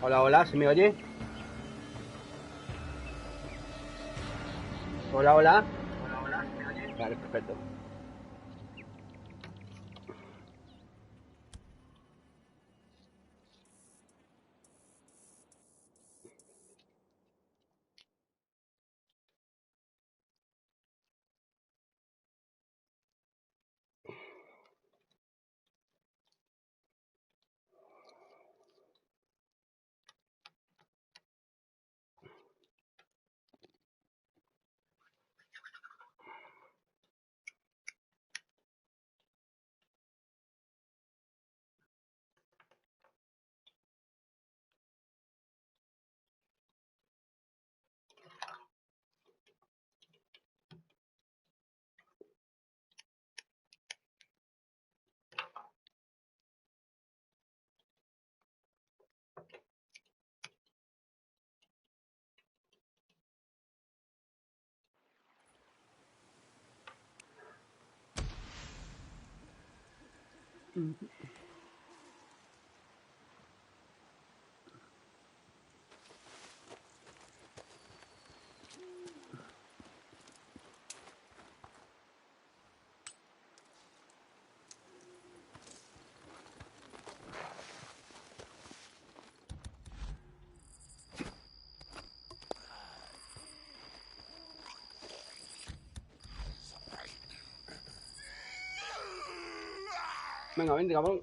Hola, hola, ¿se me oye? Hola, hola. Hola, hola, ¿me oyes? Vale, perfecto. Venga, vente, cabrón.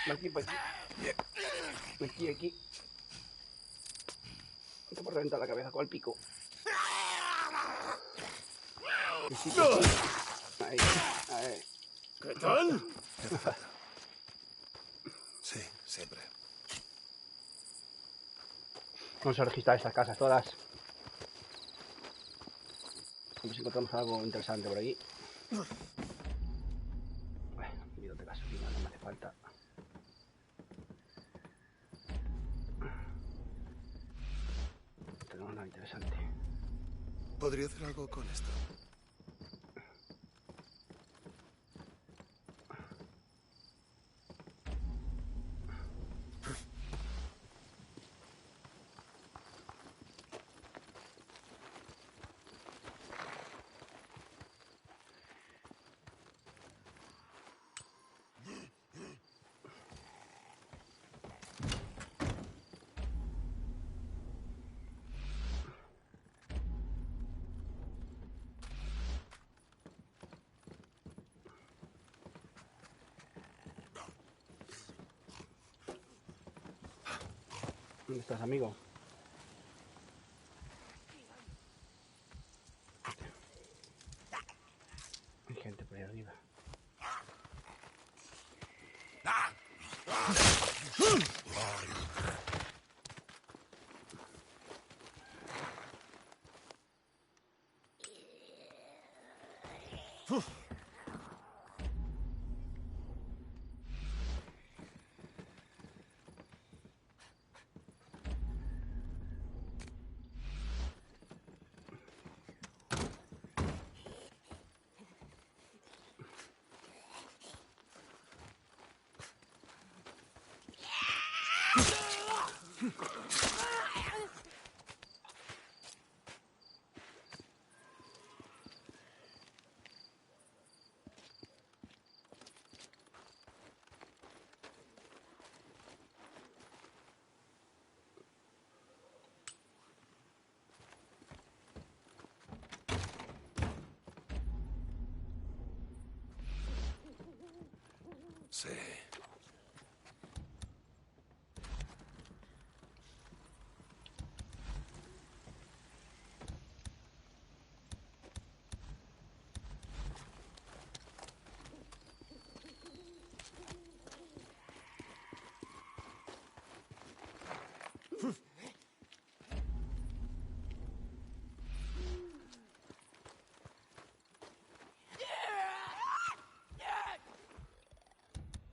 Aquí, por aquí. Aquí. Te por reventar la cabeza con el pico. Sí. Ahí. ¿Qué tal? Sí, siempre. Vamos a registrar estas casas todas. A ver si encontramos algo interesante por aquí. Bueno, bidón de gasolina no me hace falta. No tenemos nada interesante. Podría hacer algo con esto. ¿Dónde estás, amigo? Hay gente por ahí arriba. Sí.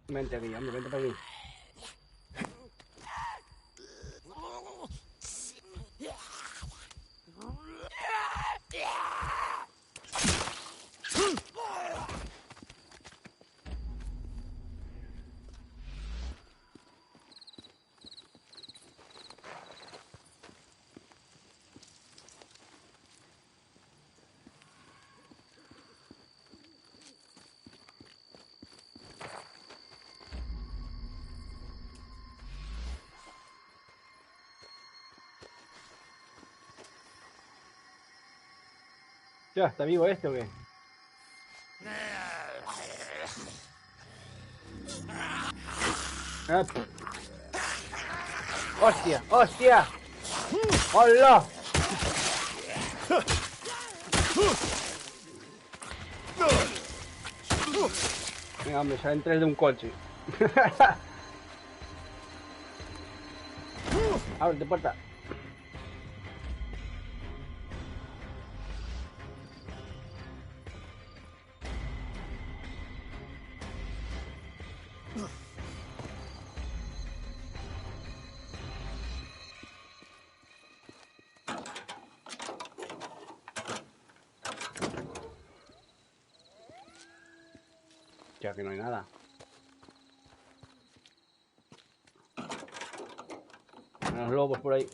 Vente aquí, hombre, vente para aquí. Ya, ¿está vivo este o qué? Ah, pff. ¡Hostia! ¡Hostia! ¡Hola! Venga, hombre, salen tres de un coche. Ábrete puerta. Ya que no hay nada. Los lobos por ahí.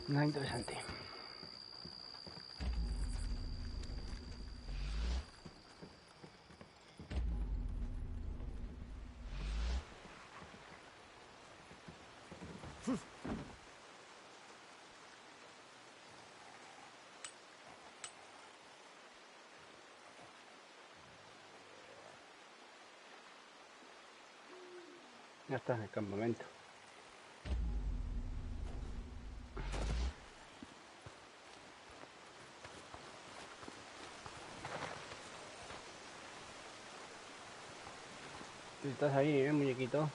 Nada interesante. Ya está en el campamento. Si estás ahí, muñequito.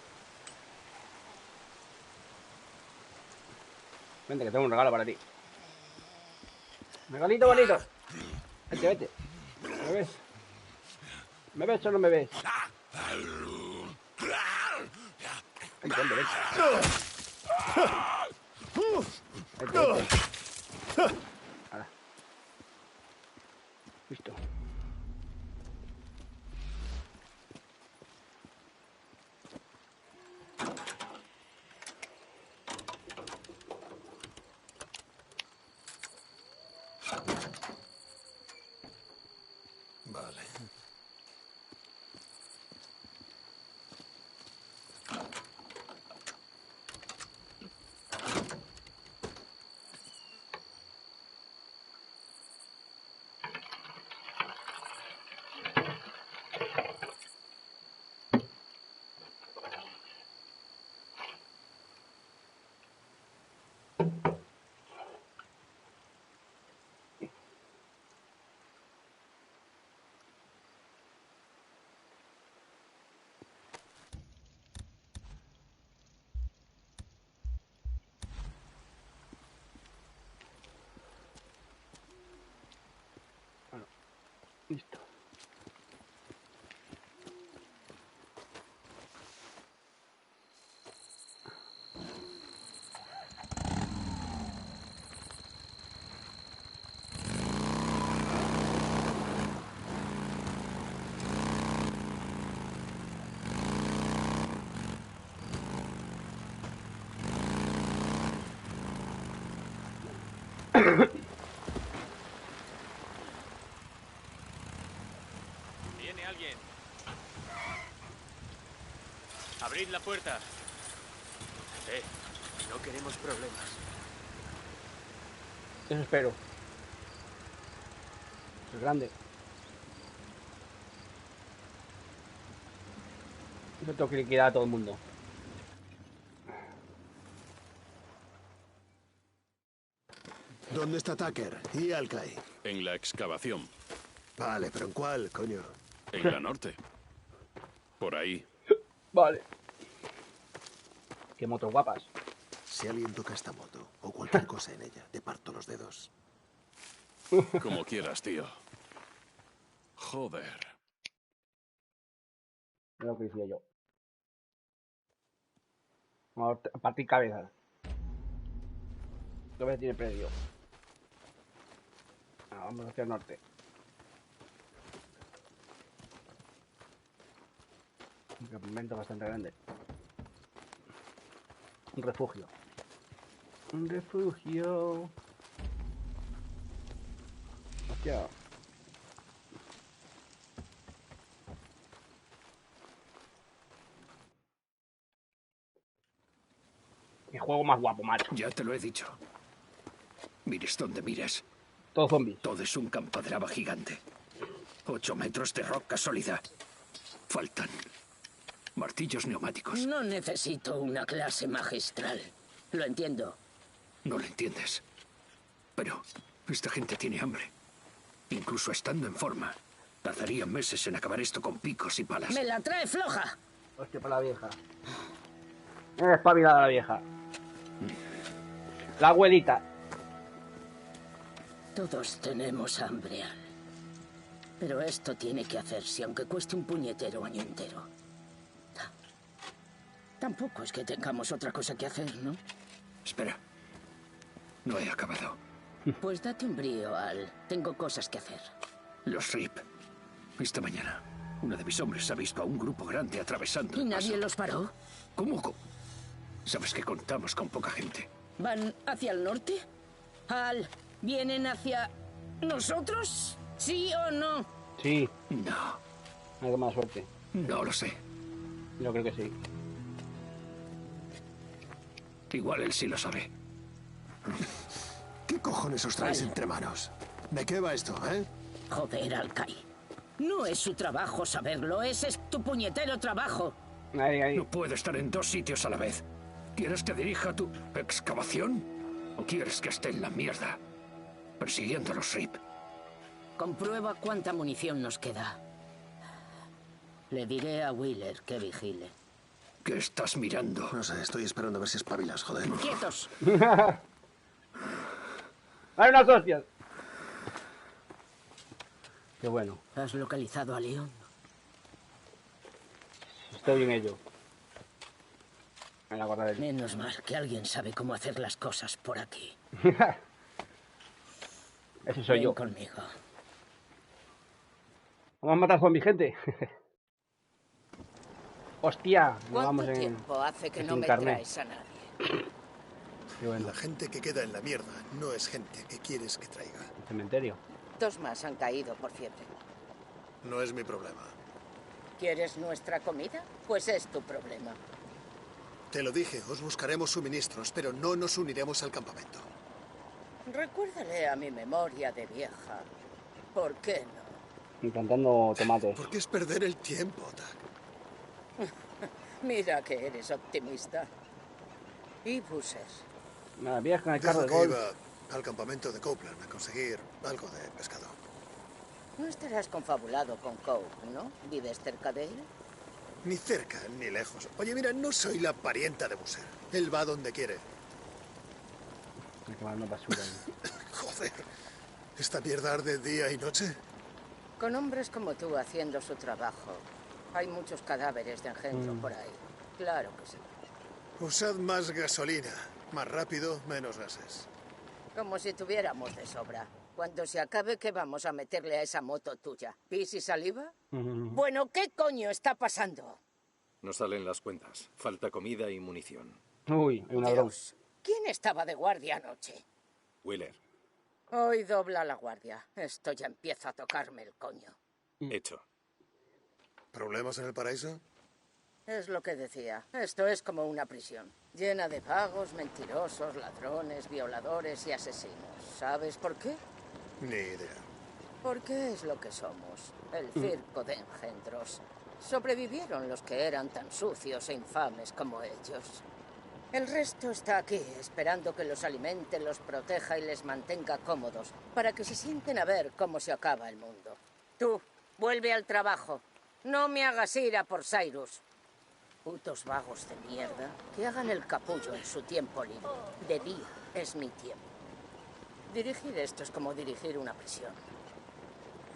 Vente, que tengo un regalo para ti. Regalito bonito. Vete, vete. ¿Me ves? ¿Me ves o no me ves? Vente, vente, vente. Vete, vete. Ahora. Listo. Vale. Viene alguien. Abrid la puerta. No queremos problemas. Eso espero. Es grande. Yo tengo que liquidar a todo el mundo. ¿Dónde está Tucker y Alkai? En la excavación. Vale, pero ¿en cuál, coño? En la norte. Por ahí. Vale. Qué motos guapas. Si alguien toca esta moto o cualquier cosa en ella, te parto los dedos. Como quieras, tío. Joder. Es lo que decía yo. Vamos a partir cabezas. ¿Qué vez tiene predio? Vamos hacia el norte. Un campamento bastante grande. Un refugio. Un refugio. Hostia. Qué juego más guapo, macho. Ya te lo he dicho. Mires donde mires. Todos zombies. Todo es un campo de lava gigante. 8 metros de roca sólida. Faltan martillos neumáticos. No necesito una clase magistral. Lo entiendo. No lo entiendes. Pero esta gente tiene hambre. Incluso estando en forma. Tardarían meses en acabar esto con picos y palas. ¡Me la trae floja! Hostia, para la vieja. Espabilada la vieja. La abuelita. Todos tenemos hambre, Al. Pero esto tiene que hacerse, aunque cueste un puñetero año entero. Tampoco es que tengamos otra cosa que hacer, ¿no? Espera. No he acabado. Pues date un brío, Al. Tengo cosas que hacer. Los RIP. Esta mañana, uno de mis hombres ha visto a un grupo grande atravesando ¿Y el nadie paso. los paró? ¿Cómo? Sabes que contamos con poca gente. ¿Van hacia el norte? Al, ¿vienen hacia nosotros? ¿Sí o no? Sí, No, algo más suerte. no lo sé. Yo creo que sí. Igual él sí lo sabe. ¿Qué cojones os traéis entre manos? ¿De qué va esto, eh? Joder, Alkai. No es su trabajo saberlo, ese es tu puñetero trabajo. Ahí. No puedo estar en 2 sitios a la vez. ¿Quieres que dirija tu excavación? ¿O quieres que esté en la mierda? Persiguiendo a los RIP. Comprueba cuánta munición nos queda. Le diré a Wheeler que vigile. ¿Qué estás mirando? No sé, estoy esperando a ver si espabilas, joder. ¡Quietos! ¡Hay unas hostias! Qué bueno. ¿Has localizado a Leon? Estoy en ello. En la guarda del... Menos mal que alguien sabe cómo hacer las cosas por aquí. Ese soy Ven yo. conmigo. Vamos a matar zombies, gente. Hostia, nos ¿Cuánto vamos en... tiempo hace que en no me carnet. traes a nadie? Qué bueno. La gente que queda en la mierda no es gente que quieres que traiga. El cementerio. 2 más han caído por fiebre. No es mi problema. ¿Quieres nuestra comida? Pues es tu problema. Te lo dije, os buscaremos suministros, pero no nos uniremos al campamento. Recuérdale a mi memoria de vieja. ¿Por qué no? Implantando tomates. ¿Por qué es perder el tiempo, Tak? Mira que eres optimista. Y Busser. Una vieja en el carro Dijo de que golf. iba al campamento de Copeland a conseguir algo de pescado. No estarás confabulado con Cope, ¿no? ¿Vives cerca de él? Ni cerca, ni lejos. Oye, mira, no soy la parienta de Busser. Él va donde quiere. Hay que quemar basura. ahí. Joder, ¿esta mierda arde día y noche? Con hombres como tú haciendo su trabajo. Hay muchos cadáveres de engendro por ahí. Claro que sí. Usad más gasolina. Más rápido, menos gases. Como si tuviéramos de sobra. Cuando se acabe, ¿qué vamos a meterle a esa moto tuya? ¿Pis y saliva? Bueno, ¿qué coño está pasando? No salen las cuentas. Falta comida y munición. Uy, hay un ladrón. Dios, ¿quién estaba de guardia anoche? Wheeler, Hoy dobla la guardia. Esto ya empieza a tocarme el coño. Hecho. ¿Problemas en el paraíso? Es lo que decía. Esto es como una prisión. Llena de vagos, mentirosos, ladrones, violadores y asesinos. ¿Sabes por qué? Ni idea. Porque es lo que somos. El circo de engendros. Sobrevivieron los que eran tan sucios e infames como ellos. El resto está aquí, esperando que los alimente, los proteja y les mantenga cómodos, para que se sienten a ver cómo se acaba el mundo. Tú, vuelve al trabajo. No me hagas ir a por Cyrus. Putos vagos de mierda, que hagan el capullo en su tiempo libre. De día es mi tiempo. Dirigir esto es como dirigir una prisión.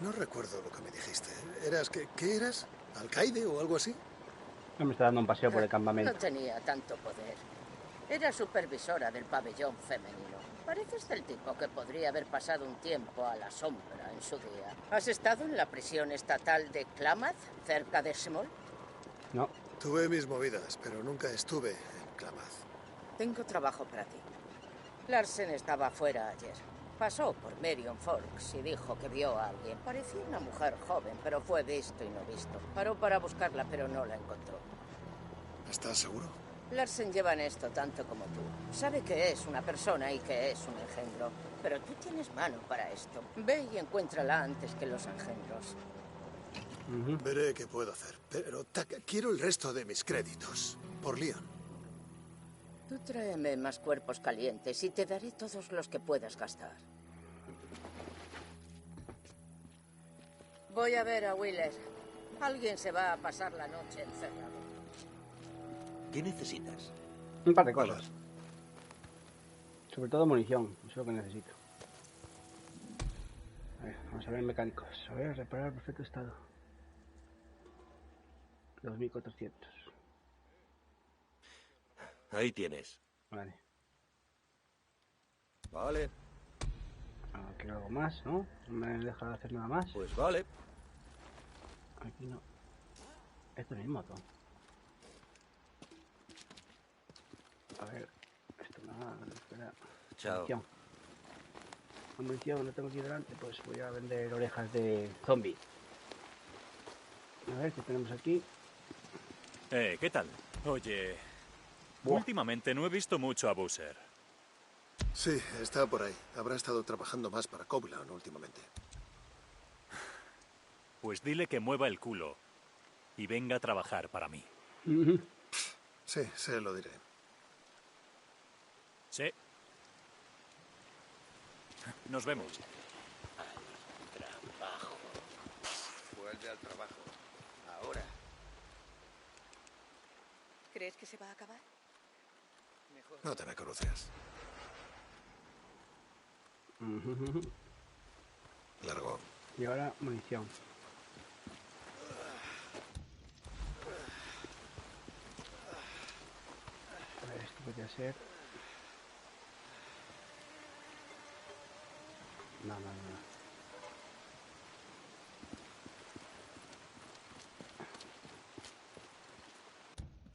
No recuerdo lo que me dijiste. ¿Eras qué eras? ¿Alcaide o algo así? No me está dando un paseo por el No campamento. tenía tanto poder. Era supervisora del pabellón femenino. Pareces del tipo que podría haber pasado un tiempo a la sombra en su día. ¿Has estado en la prisión estatal de Klamath, cerca de Small? No. Tuve mis movidas, pero nunca estuve en Klamath. Tengo trabajo para ti. Larsen estaba fuera ayer. Pasó por Marion Forks y dijo que vio a alguien. Parecía una mujer joven, pero fue visto y no visto. Paró para buscarla, pero no la encontró. ¿Estás seguro? Larsen lleva en esto tanto como tú. Sabe que es una persona y que es un engendro. Pero tú tienes mano para esto. Ve y encuéntrala antes que los engendros. Veré qué puedo hacer. Pero, Taka, quiero el resto de mis créditos. Por Leon. Tú tráeme más cuerpos calientes y te daré todos los que puedas gastar. Voy a ver a Wheeler. Alguien se va a pasar la noche encerrado. ¿Qué necesitas? Un par de cosas. Sobre todo munición. Eso es lo que necesito. A ver, vamos a ver mecánicos. A ver, reparar perfecto estado. 2400. Ahí tienes. Vale. Vale, Ahora quiero algo más, ¿no? No me deja hacer nada más. pues vale. Aquí no. Esto mismo, todo. A ver. Esto nada, espera. Chao. Munición. La munición lo tengo aquí delante, pues voy a vender orejas de zombie. A ver qué tenemos aquí. ¿Qué tal? Oye, Buah. últimamente no he visto mucho a Boozer. Sí, está por ahí. Habrá estado trabajando más para Coghlan últimamente. Pues dile que mueva el culo y venga a trabajar para mí. Sí, se lo diré. Sí. Nos vemos. Vuelve al trabajo. Ahora. ¿Crees que se va a acabar? No te me conoces. Largo. Y ahora munición. A ver, esto podría ser. No.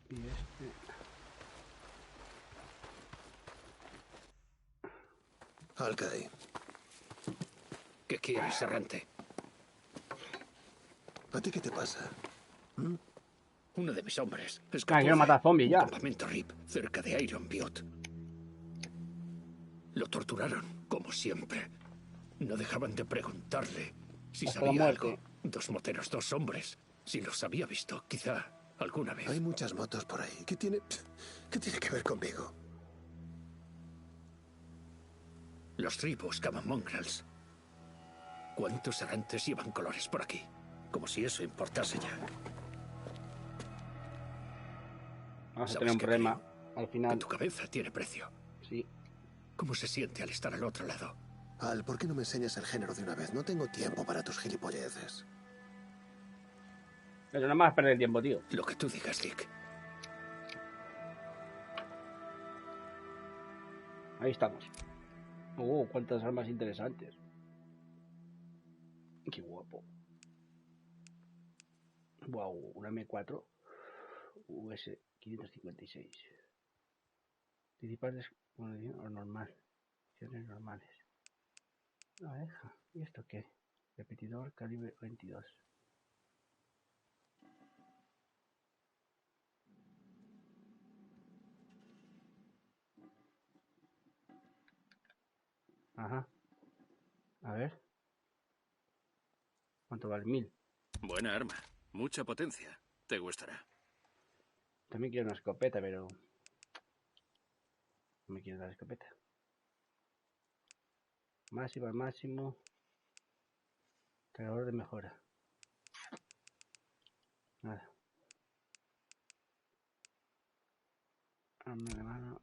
Y este. Alcaide. ¿Qué quieres, errante? ¿A ti qué te pasa? Uno de mis hombres Quiero matar zombies ya. Campamento RIP, cerca de Iron Butte. Lo torturaron, como siempre. No dejaban de preguntarle si Hasta la sabía muerte. algo. 2 moteros, 2 hombres. Si los había visto, quizá alguna vez. Hay muchas motos por ahí. ¿Qué tiene que ver conmigo? Los RIP buscaban mongrels. ¿Cuántos errantes llevan colores por aquí? Como si eso importase ya. Vamos a ¿Sabes tener un qué problema creo? al Que final. tu cabeza tiene precio. Sí. ¿Cómo se siente al estar al otro lado? Al, ¿por qué no me enseñas el género de una vez? No tengo tiempo para tus gilipolleces. Pero nada más perder el tiempo, tío. Lo que tú digas, Dick. Ahí estamos. Cuántas armas interesantes. Qué guapo. Wow, una M4 US 556. Principales o normal. Opciones normales. A ver, ¿y esto qué? Repetidor calibre 22. Ajá. A ver. ¿Cuánto vale? 1000. Buena arma. Mucha potencia. Te gustará. También quiero una escopeta, pero... no me quiero dar escopeta. Máximo al máximo. Cargador de mejora. Nada. Arma de mano.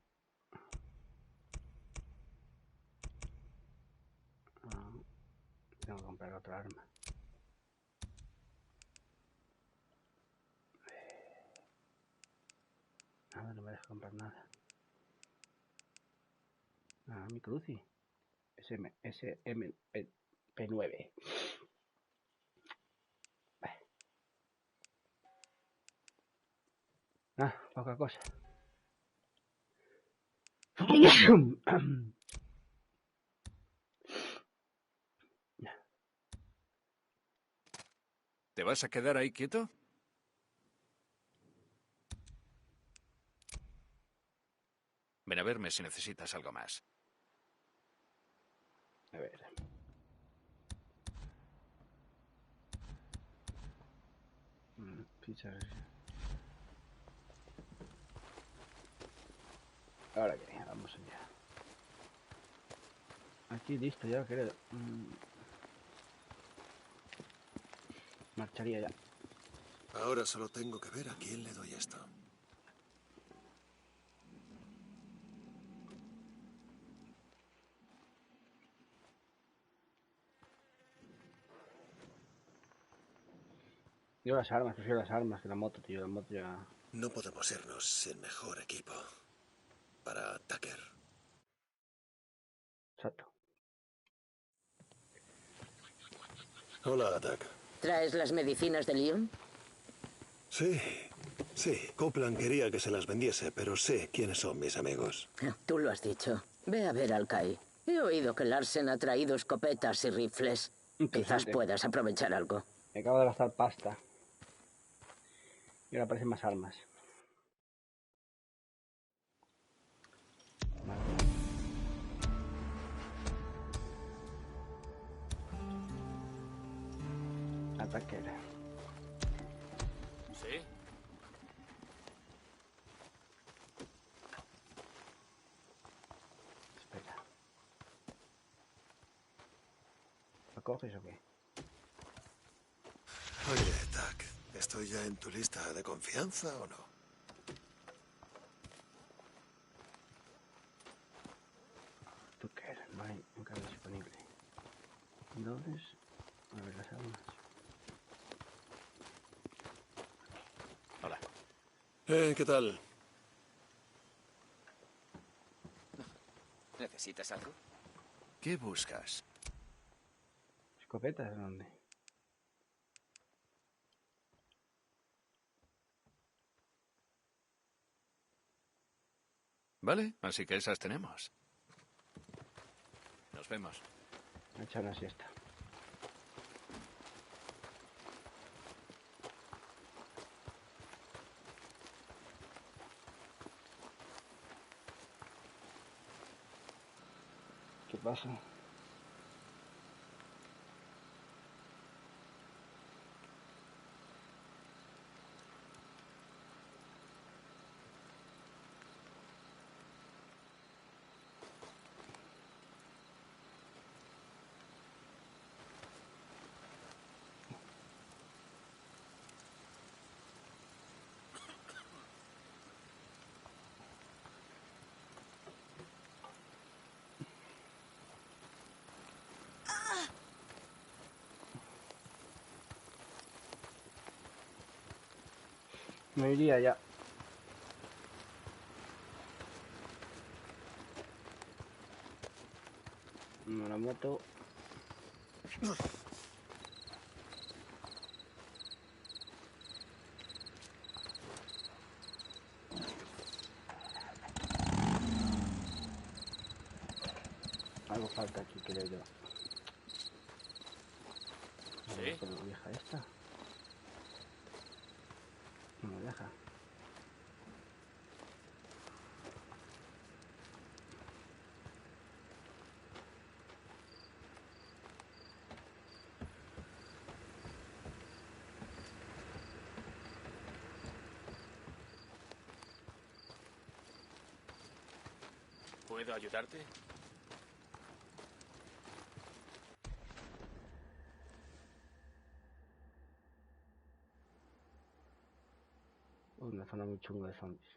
Ah, tengo que comprar otra arma. Nada, no me deja comprar nada. Ah, mi cruci. P9. Ah, poca cosa. ¿Te vas a quedar ahí quieto? Ven a verme si necesitas algo más. A ver. Fichas. Ahora que vamos allá. Aquí listo ya, creo. Marcharía ya. Ahora solo tengo que ver a quién le doy esto. Yo las armas, prefiero las armas que la moto, tío. La moto ya... No podemos sernos el mejor equipo para Tucker. Exacto. Hola, Tuck. ¿Traes las medicinas de Leon? Sí. Copeland quería que se las vendiese, pero sé quiénes son mis amigos. Tú lo has dicho. Ve a ver al Kai. He oído que Larsen ha traído escopetas y rifles. Quizás puedas aprovechar algo. Me acabo de gastar pasta. Y ahora aparecen más armas. Ataque. ¿Sí? Espera. ¿Lo coges o qué? Oye, Tuck, ¿estoy ya en tu lista de confianza o no? Tucker, no hay encargo disponible. Entonces, a ver las armas. Hola. ¿Qué tal? ¿Necesitas algo? ¿Qué buscas? ¿Escopetas dónde? Vale, así que esas tenemos. Nos vemos. Me echan una siesta. ¿Qué pasa? Me iría ya. La moto. Algo falta aquí, creo yo. ¿Sí? Con la vieja esta. No me deja. ¿Puedo ayudarte? Una zona muy chunga de zombies.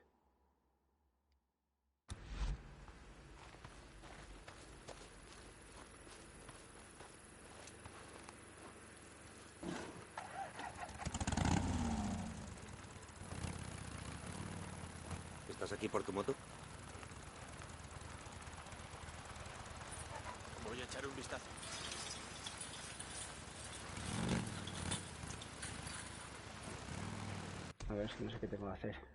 ¿Estás aquí por tu moto? Voy a echar un vistazo. A ver, es que no sé qué tengo que hacer.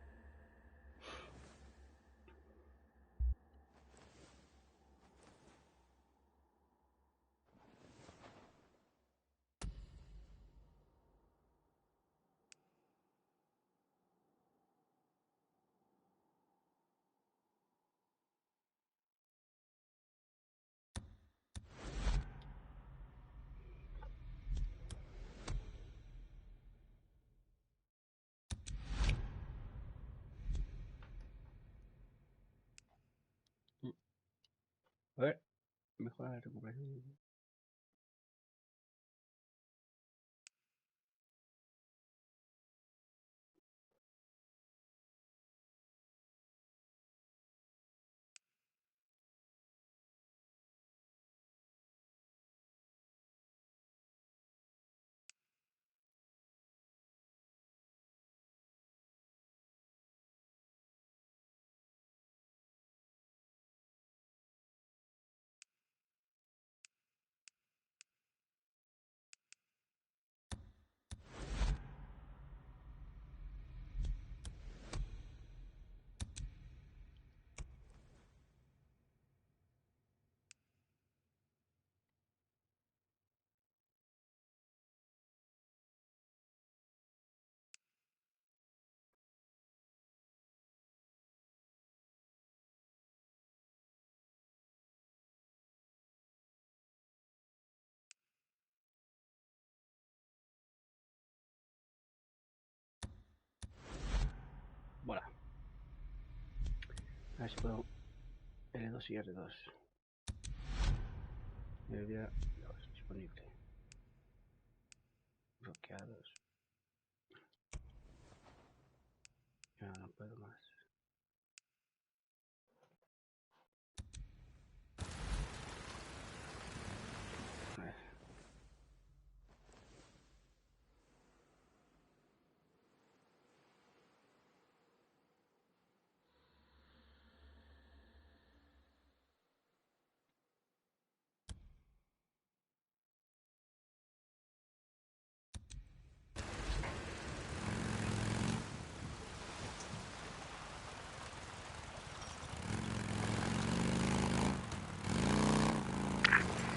A ver, mejora la recuperación. Voilà. A ver si puedo L2 y R2. Melodía 2 disponible. Bloqueados. Ya no puedo más. A ver.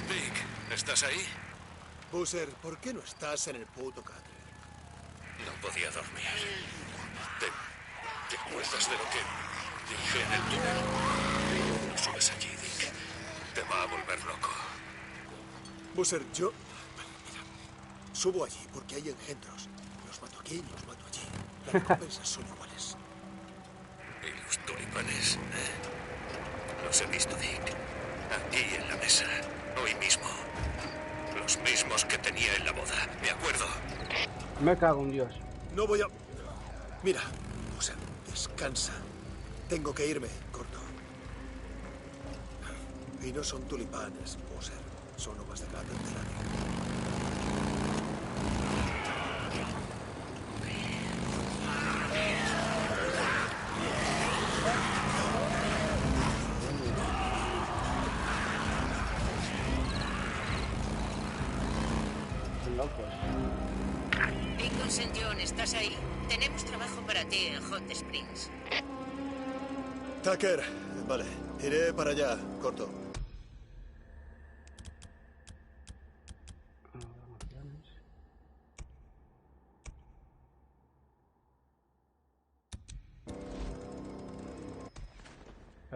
Dick, ¿estás ahí? Boozer, ¿por qué no estás en el puto catre? No podía dormir. ¿Te acuerdas de lo que dije en el túnel? No subes allí, Dick. Te va a volver loco. Boozer, yo... Mira, subo allí porque hay engendros. Los mato aquí y los mato allí. Las recompensas son iguales. ¿Y los tulipanes? Los he visto, Dick. Aquí en la mesa. Hoy mismo. Los mismos que tenía en la boda. Me acuerdo. Me cago en Dios. No voy a... Mira, Boozer, descansa. Tengo que irme, corto. Y no son tulipanes, Boozer. Son uvas de plata enterado. Beacon St. John, ¿estás ahí? Tenemos trabajo para ti en Hot Springs. Tucker, vale. Iré para allá, corto.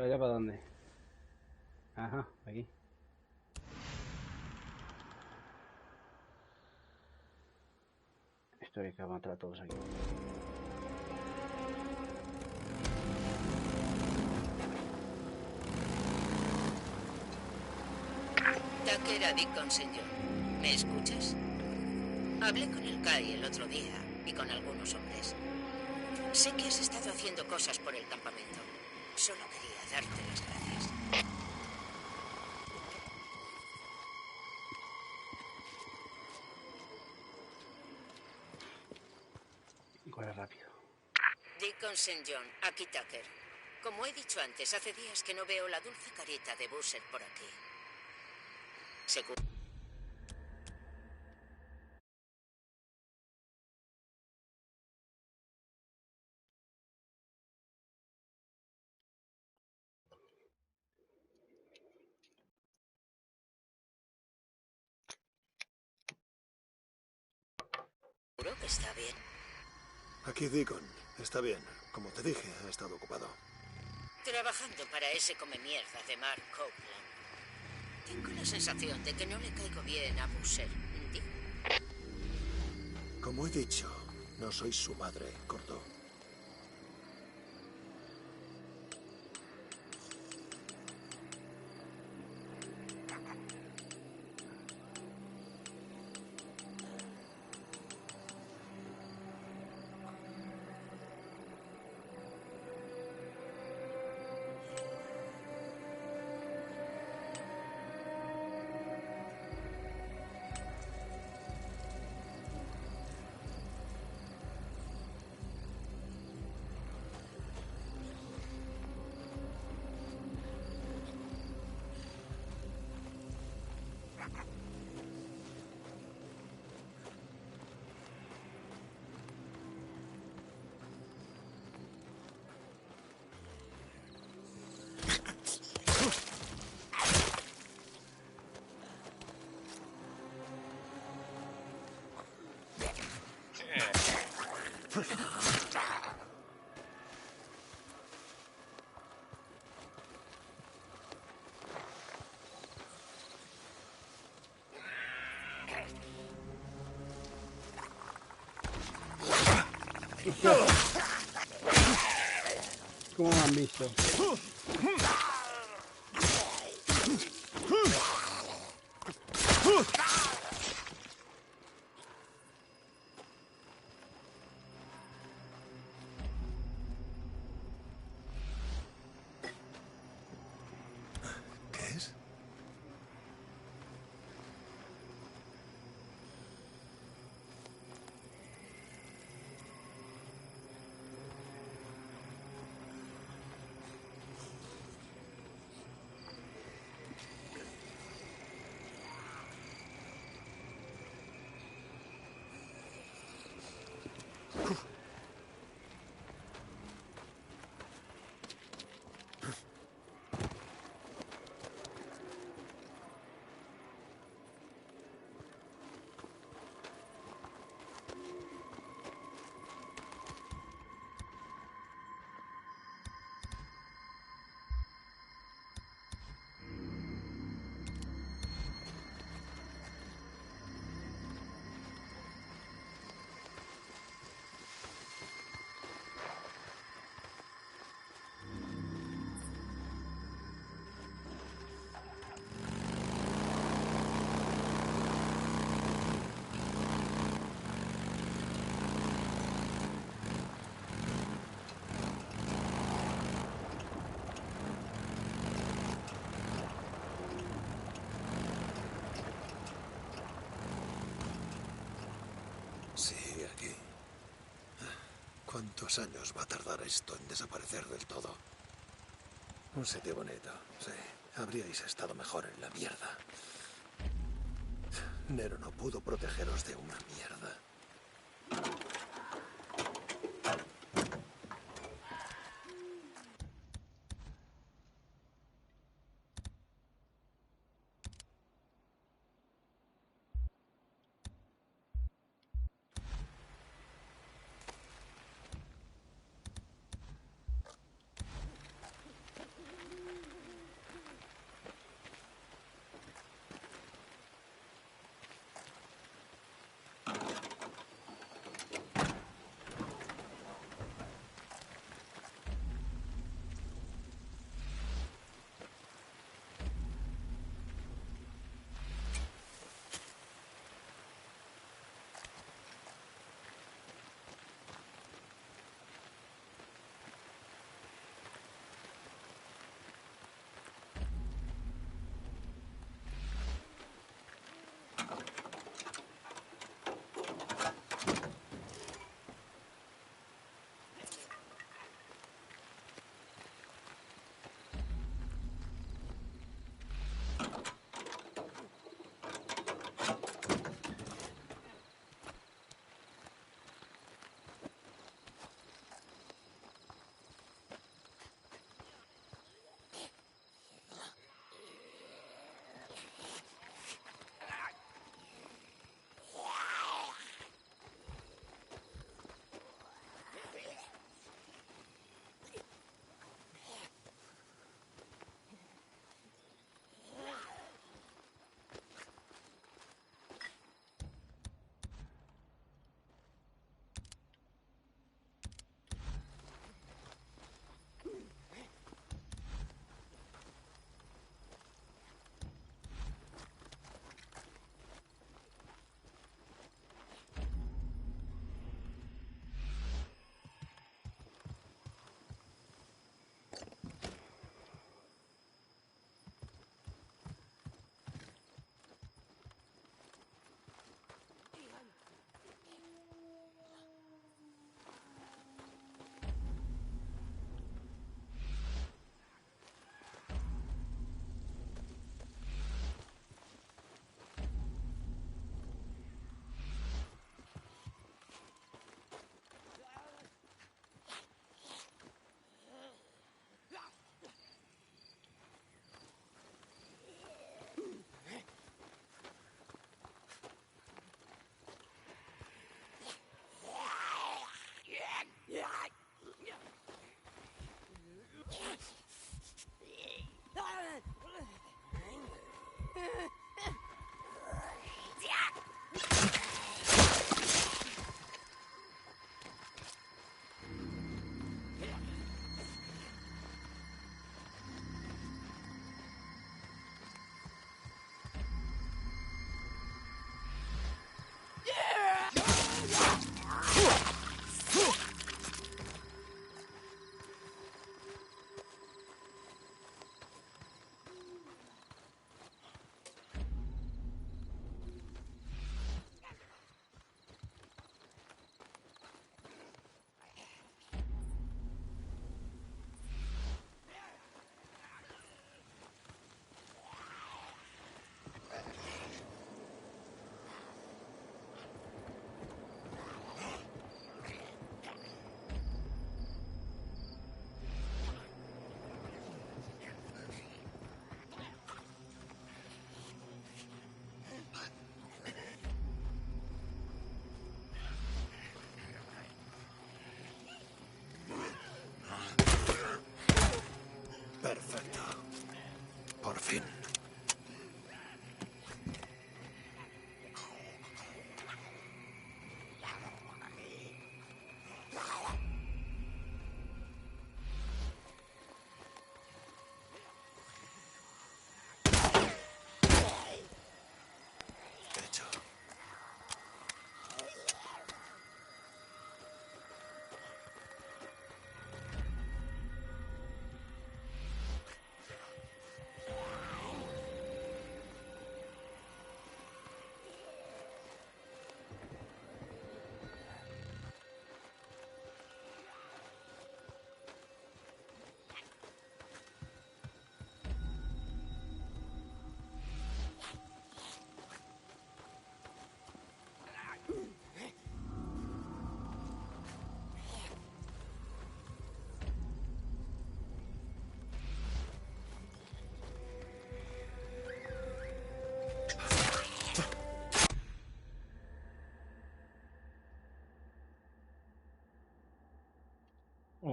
¿Para allá para dónde? Ajá, aquí. Esto es que vamos a entrar todos aquí. Tucker a Deacon, señor. ¿Me escuchas? Hablé con el Kai el otro día y con algunos hombres. Sé que has estado haciendo cosas por el campamento. Solo quería darte las gracias. Corre rápido. Deacon St. John, aquí Tucker. Como he dicho antes, hace días que no veo la dulce carita de Boozer por aquí. Seguro. Seguro que está bien. Aquí Deacon. Está bien. Como te dije, ha estado ocupado. Trabajando para ese come mierda de Mark Copeland. Tengo la sensación de que no le caigo bien a Boozer. Como he dicho, no soy su madre, corto. ¿Cómo me han visto? ¿Qué es? Sí, aquí. ¿Cuántos años va a tardar esto en desaparecer del todo? Un sitio bonito, sí. Habríais estado mejor en la mierda. Nero no pudo protegeros de una mierda.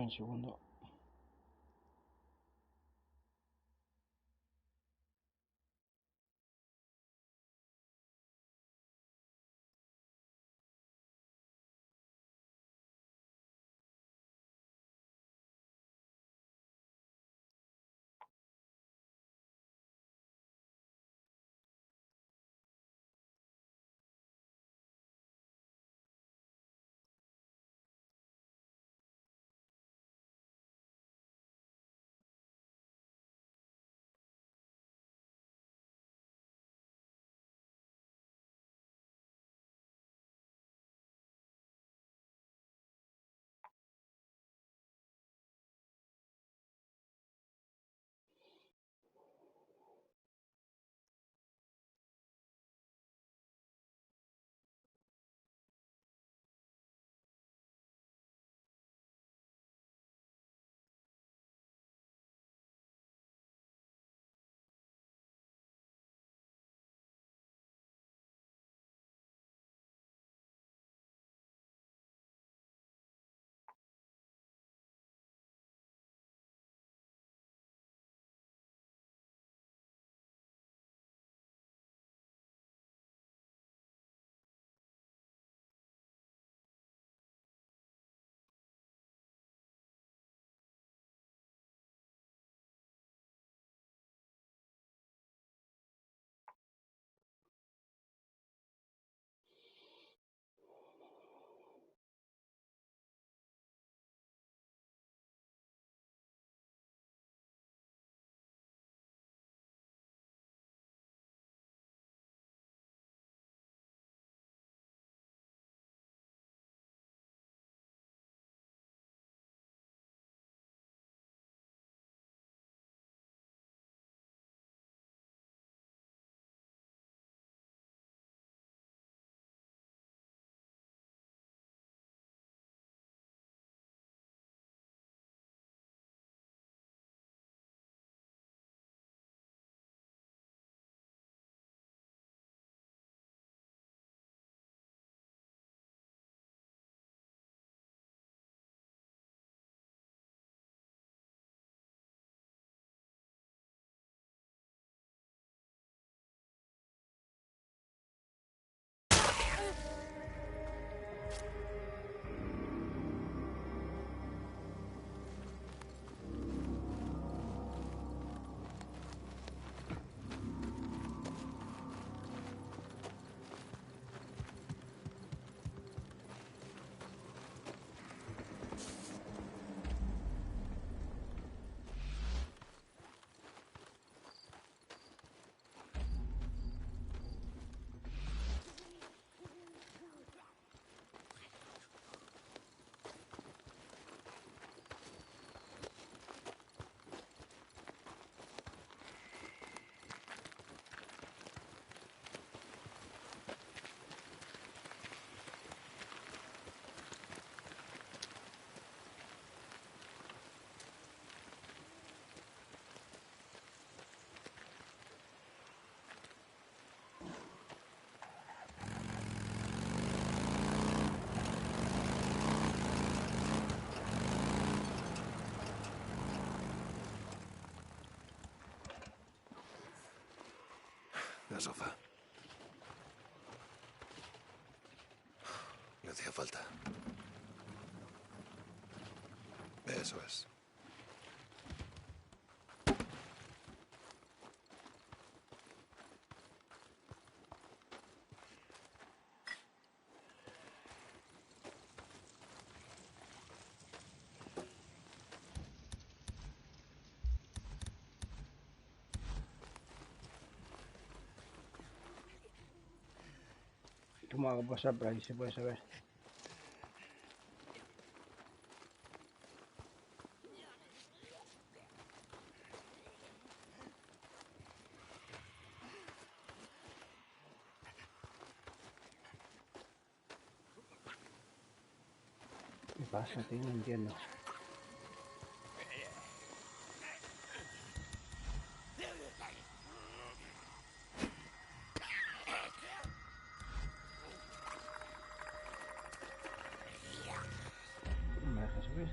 un segundo. El sofá. Le hacía falta. Eso es. ¿Cómo hago pasar por ahí? Se puede saber. ¿Qué pasa, tío? No entiendo. ¿Me dejas subir?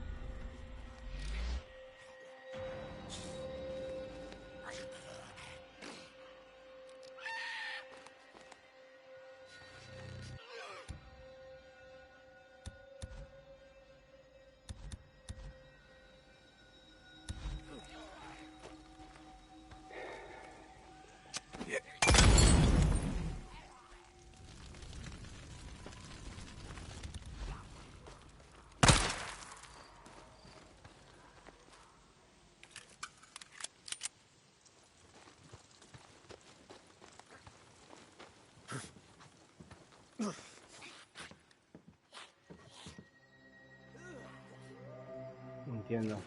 Entiendo.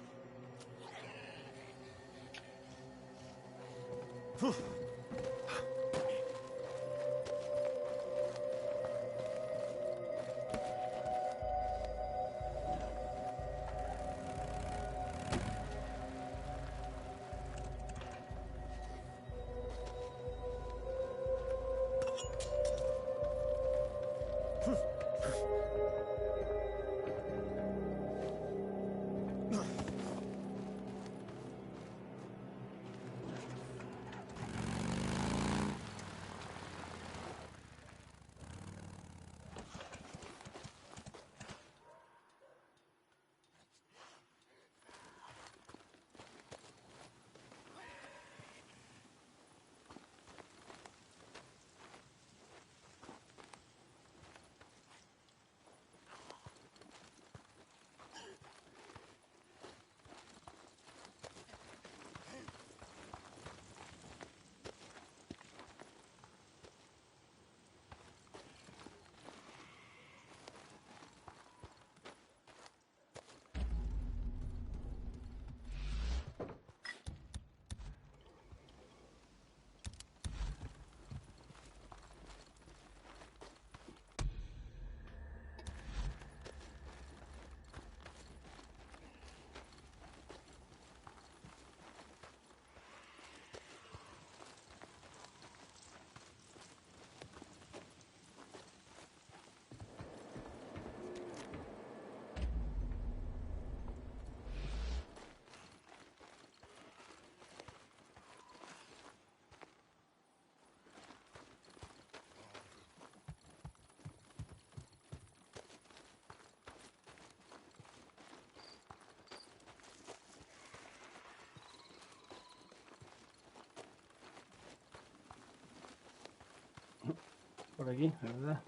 Por aquí, ¿verdad?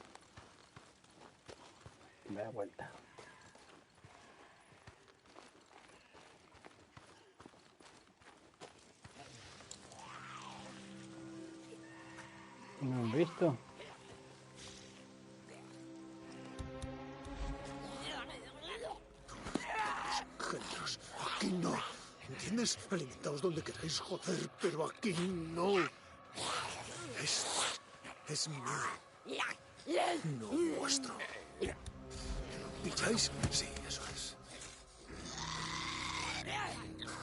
Me da vuelta. ¿No me han visto? Engendros, aquí no. ¿Entiendes? Alimentaos donde queráis, joder, pero aquí no. Es mío. No vuestro. ¿Pilláis? Sí, eso es.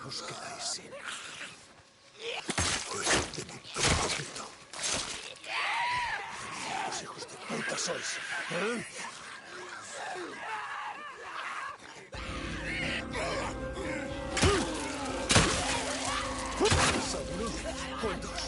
Os quedáis sin. De mi propósito. Los hijos de puta sois. ¿Eh? ¿Uno? ¿Cuántos?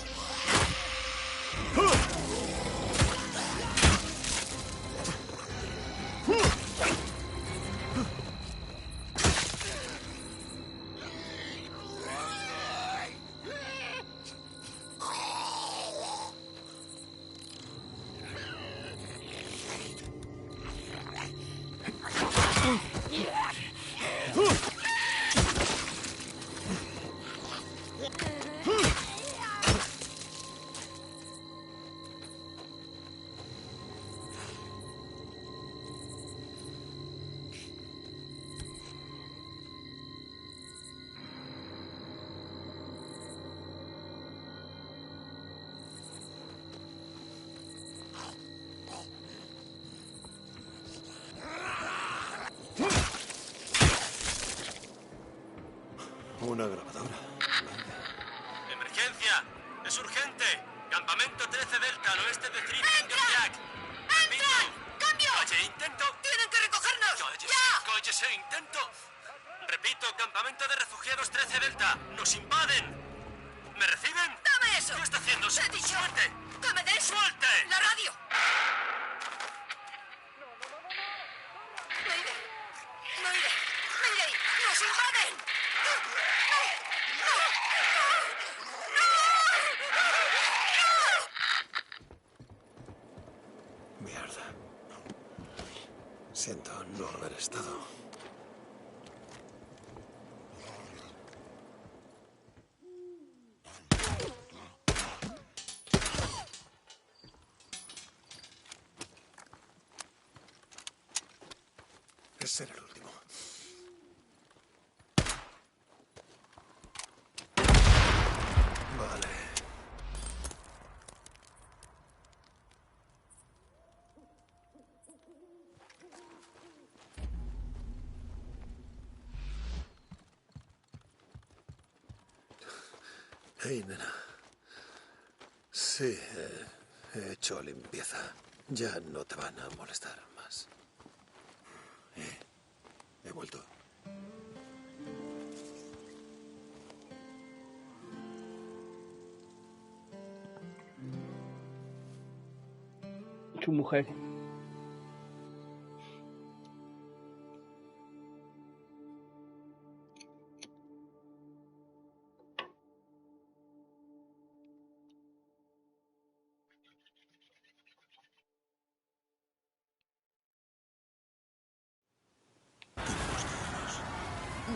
Una grabadora. ¡Emergencia! ¡Es urgente! Campamento 13 Delta, al oeste de Three Finger Jack. ¡Entra! ¡Cambio! Oye, intento. ¡Tienen que recogernos! ¡Ya! Cállese, intento. Repito, campamento de refugiados 13 Delta. ¡Nos invaden! ¿Me reciben? ¡Dame eso! ¿Qué está haciendo? ¡Te he dicho! ¡Suelte! ¡Que me des! ¡Suelte! ¡La radio! ¡Mayday! ¡Mayday! ¡Mayday! ¡Nos invaden! Mierda. Siento no haber estado. ser el último. Vale. Hey, nena. Sí, he hecho limpieza. Ya no te van a molestar más. He vuelto. Su mujer.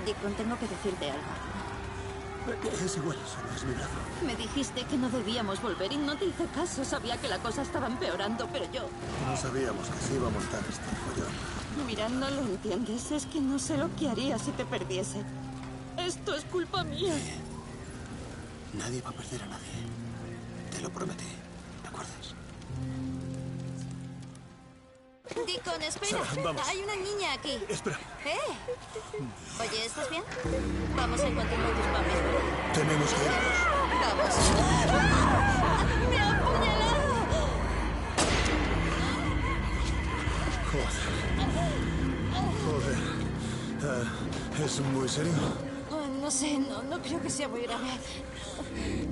Deacon, tengo que decirte algo. Es igual, solo es mi brazo. Me dijiste que no debíamos volver y no te hice caso. Sabía que la cosa estaba empeorando, pero yo... No sabíamos que se iba a montar este follón. Mira, no lo entiendes. Es que no sé lo que haría si te perdiese. Esto es culpa mía. Nadie va a perder a nadie. Te lo prometí. ¿Te acuerdas? Deacon, espera. Sara, vamos. Hay una niña aquí. Espera. Oye, ¿estás bien? Vamos a encontrar tus papis, ¿verdad? Tenemos que irnos. Vamos. ¡Me ha apuñalado! Joder. ¿Es muy serio? No sé, no creo que sea muy grave.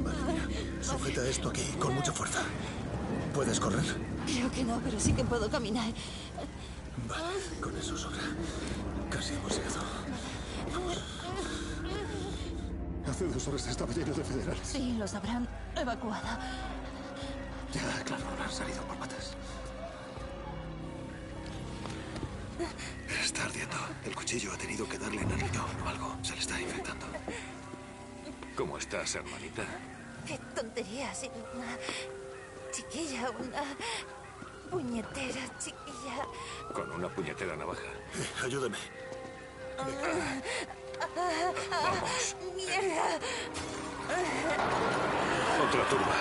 Vale, mira. Sujeta esto aquí con mucha fuerza. ¿Puedes correr? Creo que no, pero sí que puedo caminar. Vale, con eso sobra. Casi hemos llegado. Vamos. Hace 2 horas estaba lleno de federales. Sí, los habrán evacuado. Ya, claro, han salido por patas. Está ardiendo. El cuchillo ha tenido que darle en el riñón o algo. Se le está infectando. ¿Cómo estás, hermanita? Qué tontería, ha sido una chiquilla, una puñetera chiquilla. Con una puñetera navaja. Ayúdame. Vamos. ¡Mierda! Otra turba.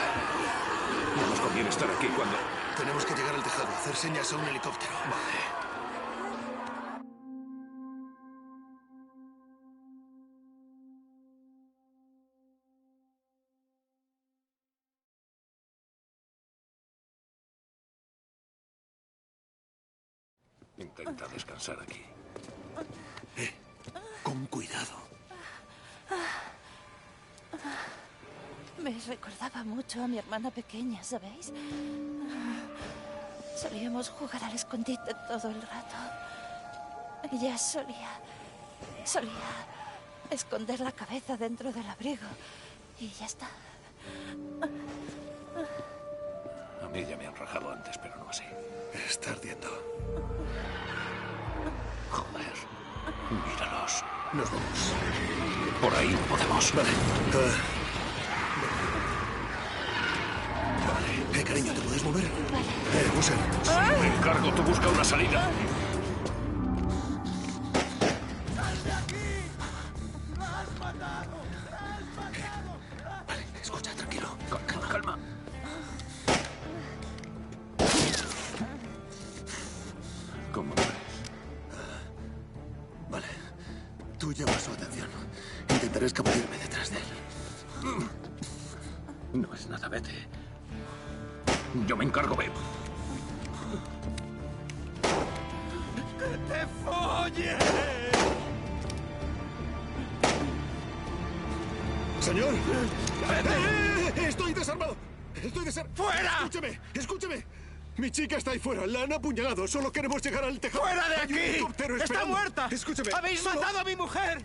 No nos conviene estar aquí cuando... Tenemos que llegar al tejado, hacer señas a un helicóptero. Vale. Intenta descansar aquí. Con cuidado. Me recordaba mucho a mi hermana pequeña, ¿sabéis? Solíamos jugar al escondite todo el rato. Ella solía esconder la cabeza dentro del abrigo y ya está. A mí ya me han rajado antes, pero no así. Está ardiendo. Joder. Míralos. Nos vamos. Por ahí no podemos. Vale. Vale. Cariño, ¿te puedes mover? Vale. Buser. Me encargo, tú busca una salida. Vale, escucha, tranquilo. Calma, calma. ¿Cómo lo ves? Vale. Tú llamas su atención. Intentaré escabullirme detrás de él. No es nada, vete. Yo me encargo, ve. ¡Que te folle! ¡Señor! ¡Estoy desarmado! ¡Estoy desarmado! ¡Fuera! ¡Escúcheme! Mi chica está ahí fuera. La han apuñalado. Solo queremos llegar al tejado. ¡Fuera de Hay un aquí! helicóptero ¡Está esperando. muerta! Escúcheme. ¡Habéis matado a mi mujer!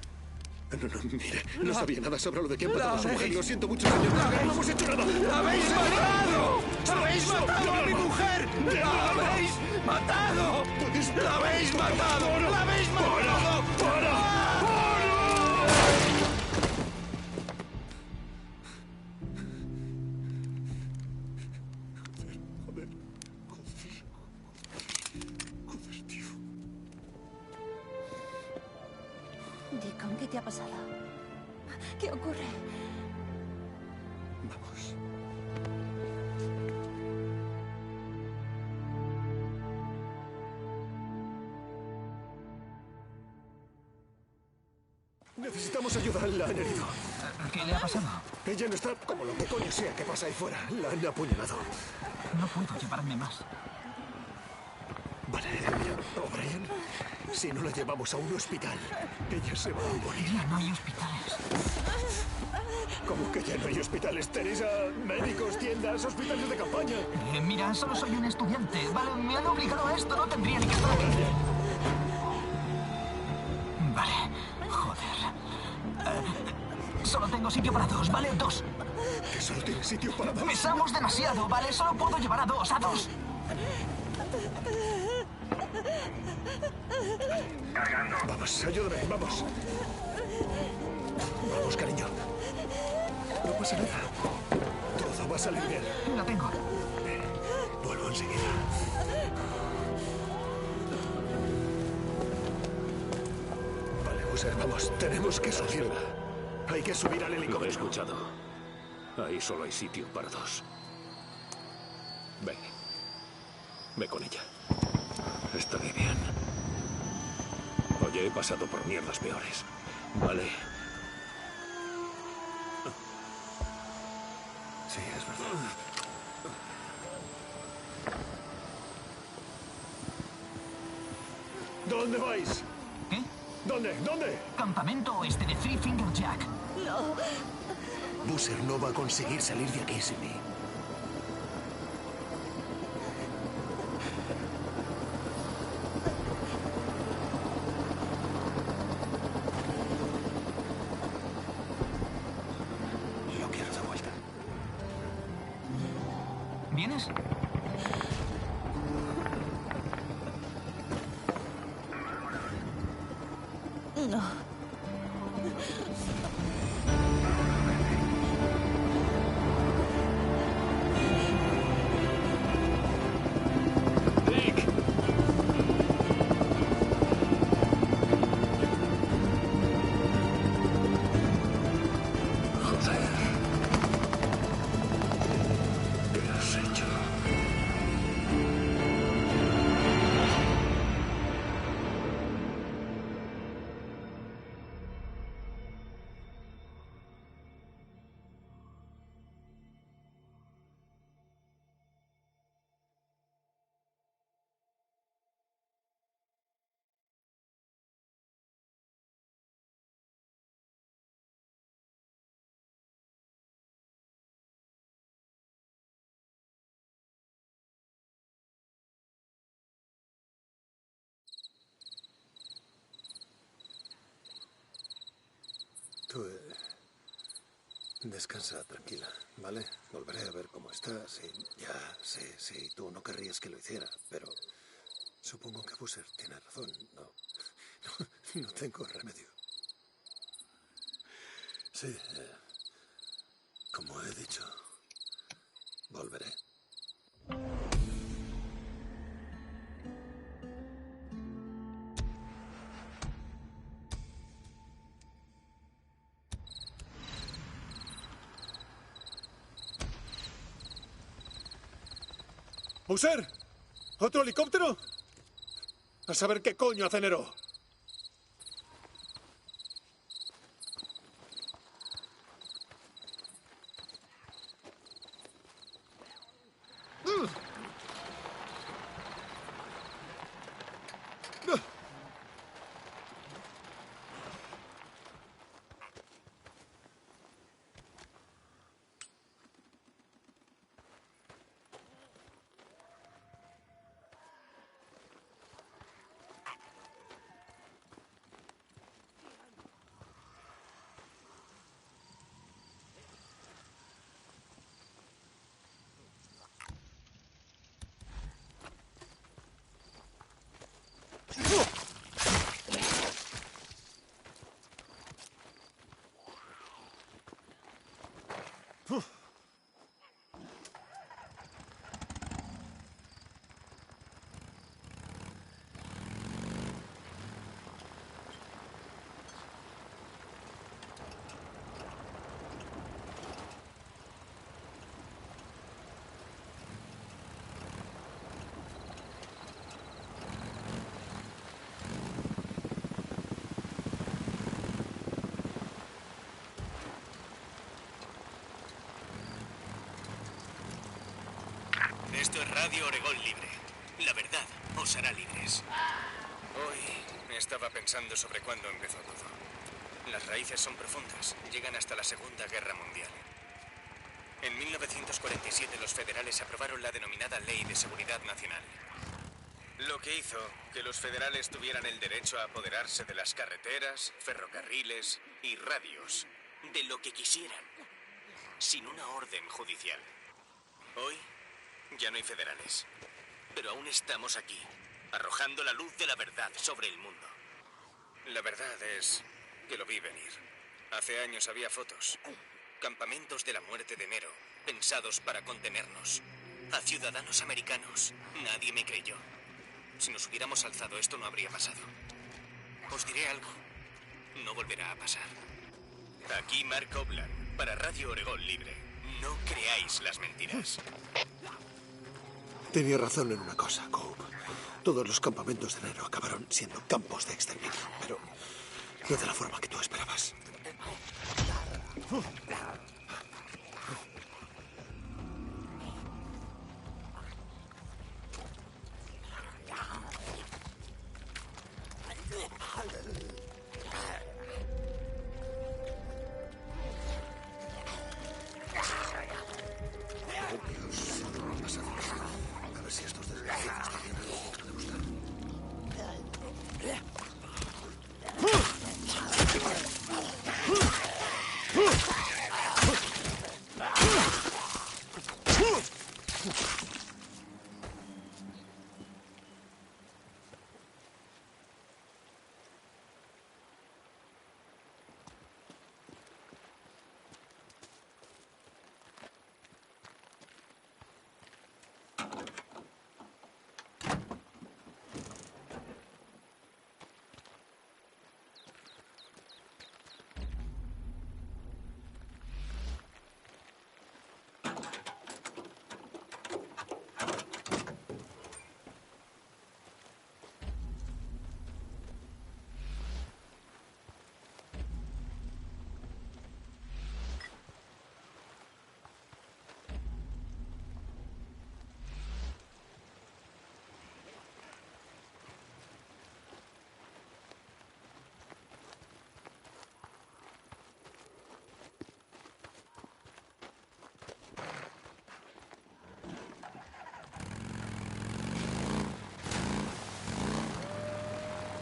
No, mire. No sabía nada sobre lo de quién mataba a su mujer. Lo siento mucho, señor. No hemos hecho nada. ¡La habéis matado! ¡Habéis matado a mi mujer! ¡La habéis matado! ¡La habéis matado! ¡La habéis matado! ¡Para! Joder, tío. ha pasado? ¿Qué ocurre? Vamos. Necesitamos ayuda. La han herido. ¿Qué le ha pasado? Ella no está como lo que coño sea que pasa ahí fuera. La han apuñalado. No puedo llevarme más. Vale, mira, O'Brien, si no la llevamos a un hospital, ella se va a morir. Ya no hay hospitales. ¿Cómo que ya no hay hospitales, Teresa? Médicos, tiendas, hospitales de campaña. Mira, solo soy un estudiante, ¿vale? Me han obligado a esto, no tendría ni que estar aquí. Vale, joder. Solo tengo sitio para 2, ¿vale? 2. ¿Que solo tienes sitio para 2? Pesamos demasiado, ¿vale? Solo puedo llevar a 2, a 2. Vamos, ayúdame, vamos. Vamos, cariño. No pasa nada. Todo va a salir bien. La tengo. Vuelvo enseguida. Vale, Buser, vamos. Tenemos que subirla. Hay que subir al helicóptero. Lo he escuchado. Ahí solo hay sitio para 2. Ve. Ve con ella. Estaré bien. Oye, he pasado por mierdas peores. Vale. Sí, es verdad. ¿Dónde vais? ¿Qué? ¿Dónde? ¿Dónde? Campamento oeste de Three Finger Jack. No. Buser no va a conseguir salir de aquí sin mí. Lo quiero de vuelta. ¿Vienes? No. ¿Qué has hecho? Tú descansa tranquila, ¿vale? Volveré a ver cómo estás y ya sé, sí, tú no querrías que lo hiciera, pero supongo que Buser tiene razón. No tengo remedio. Sí, como he dicho, volveré. ¡Buser! ¿Otro helicóptero? A saber qué coño hace Nero. Esto es Radio Oregón Libre. La verdad os hará libres. Hoy estaba pensando sobre cuándo empezó todo. Las raíces son profundas. Llegan hasta la Segunda Guerra Mundial. En 1947 los federales aprobaron la denominada Ley de Seguridad Nacional. Lo que hizo que los federales tuvieran el derecho a apoderarse de las carreteras, ferrocarriles y radios, de lo que quisieran, sin una orden judicial. Hoy ya no hay federales, pero aún estamos aquí, arrojando la luz de la verdad sobre el mundo. La verdad es que lo vi venir. Hace años había fotos, campamentos de la muerte de enero, pensados para contenernos. A ciudadanos americanos. Nadie me creyó. Si nos hubiéramos alzado, esto no habría pasado. Os diré algo. No volverá a pasar. Aquí Mark Obland, para Radio Oregón Libre. No creáis las mentiras. Tenía razón en una cosa, Cope. Todos los campamentos de enero acabaron siendo campos de exterminio, pero no de la forma que tú esperabas. A ver si estos desgraciados tienen algo que les gusta.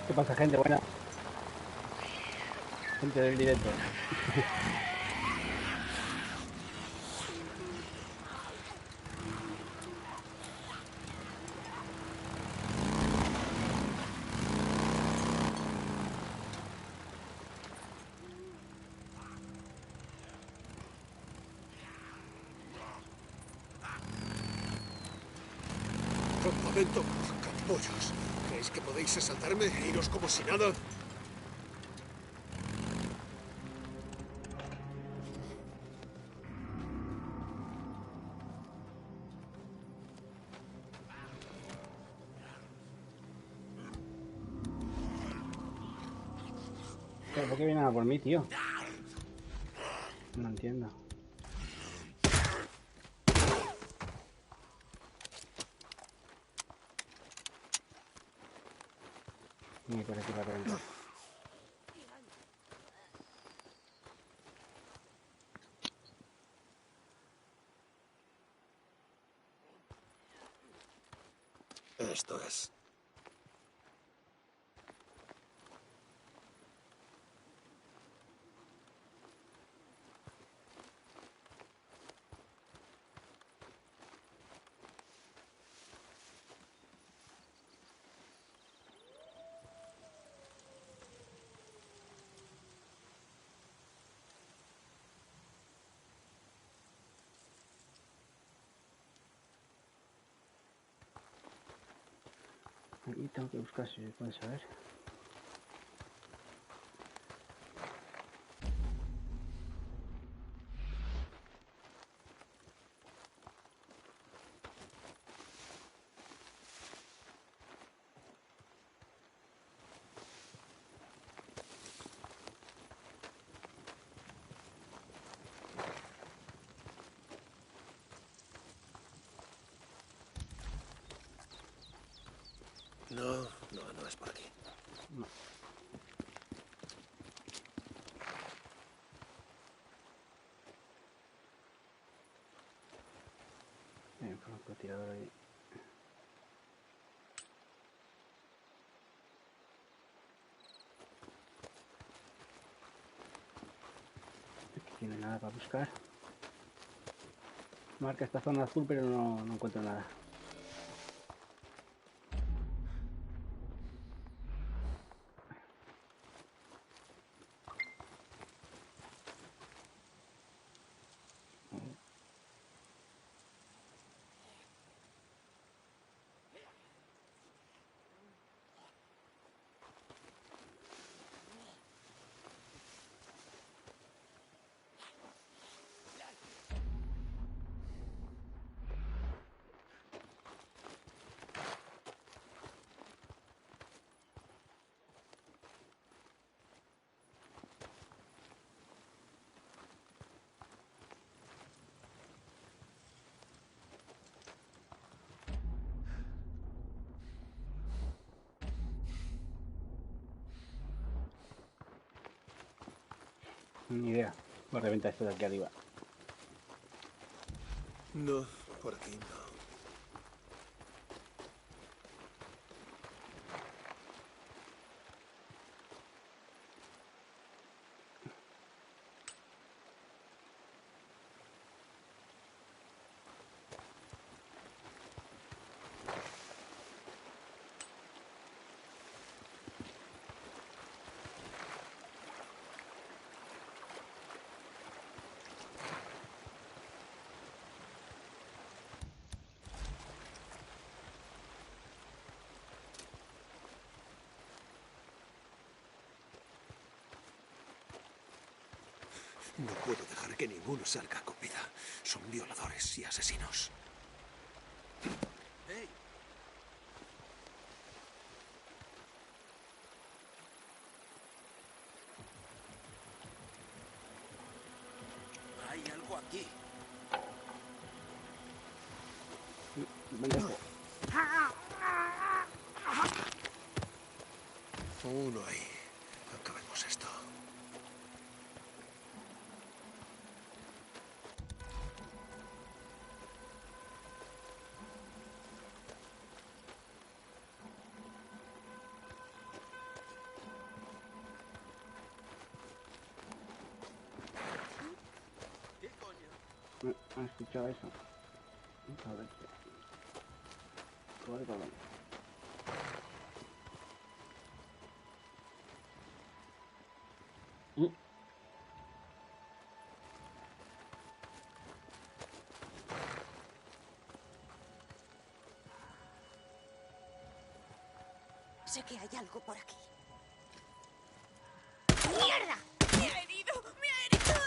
¿Qué pasa, gente? Buena. Gente del directo. Campamento, capollos. ¿Creéis que podéis asaltarme e iros como si nada? ¿Pero por qué vienen a por mí, tío? No entiendo. Ni por aquí para adentro. Esto es. Aquí tengo que buscar si se puede saber. No es por aquí. No. Hay un francotirador ahí. Aquí tiene nada para buscar. Marca esta zona azul, pero no encuentro nada. Ni idea. Voy a reventar esto de aquí arriba. No, por aquí no. No puedo dejar que ninguno salga con vida. Son violadores y asesinos. ¡Hey! Hay algo aquí. Uno ahí. Acabemos esto. ¿Has escuchado eso? A ver. Corre, corre. Sé que hay algo por aquí. ¡Mierda! ¡Me ha herido! ¡Me ha herido!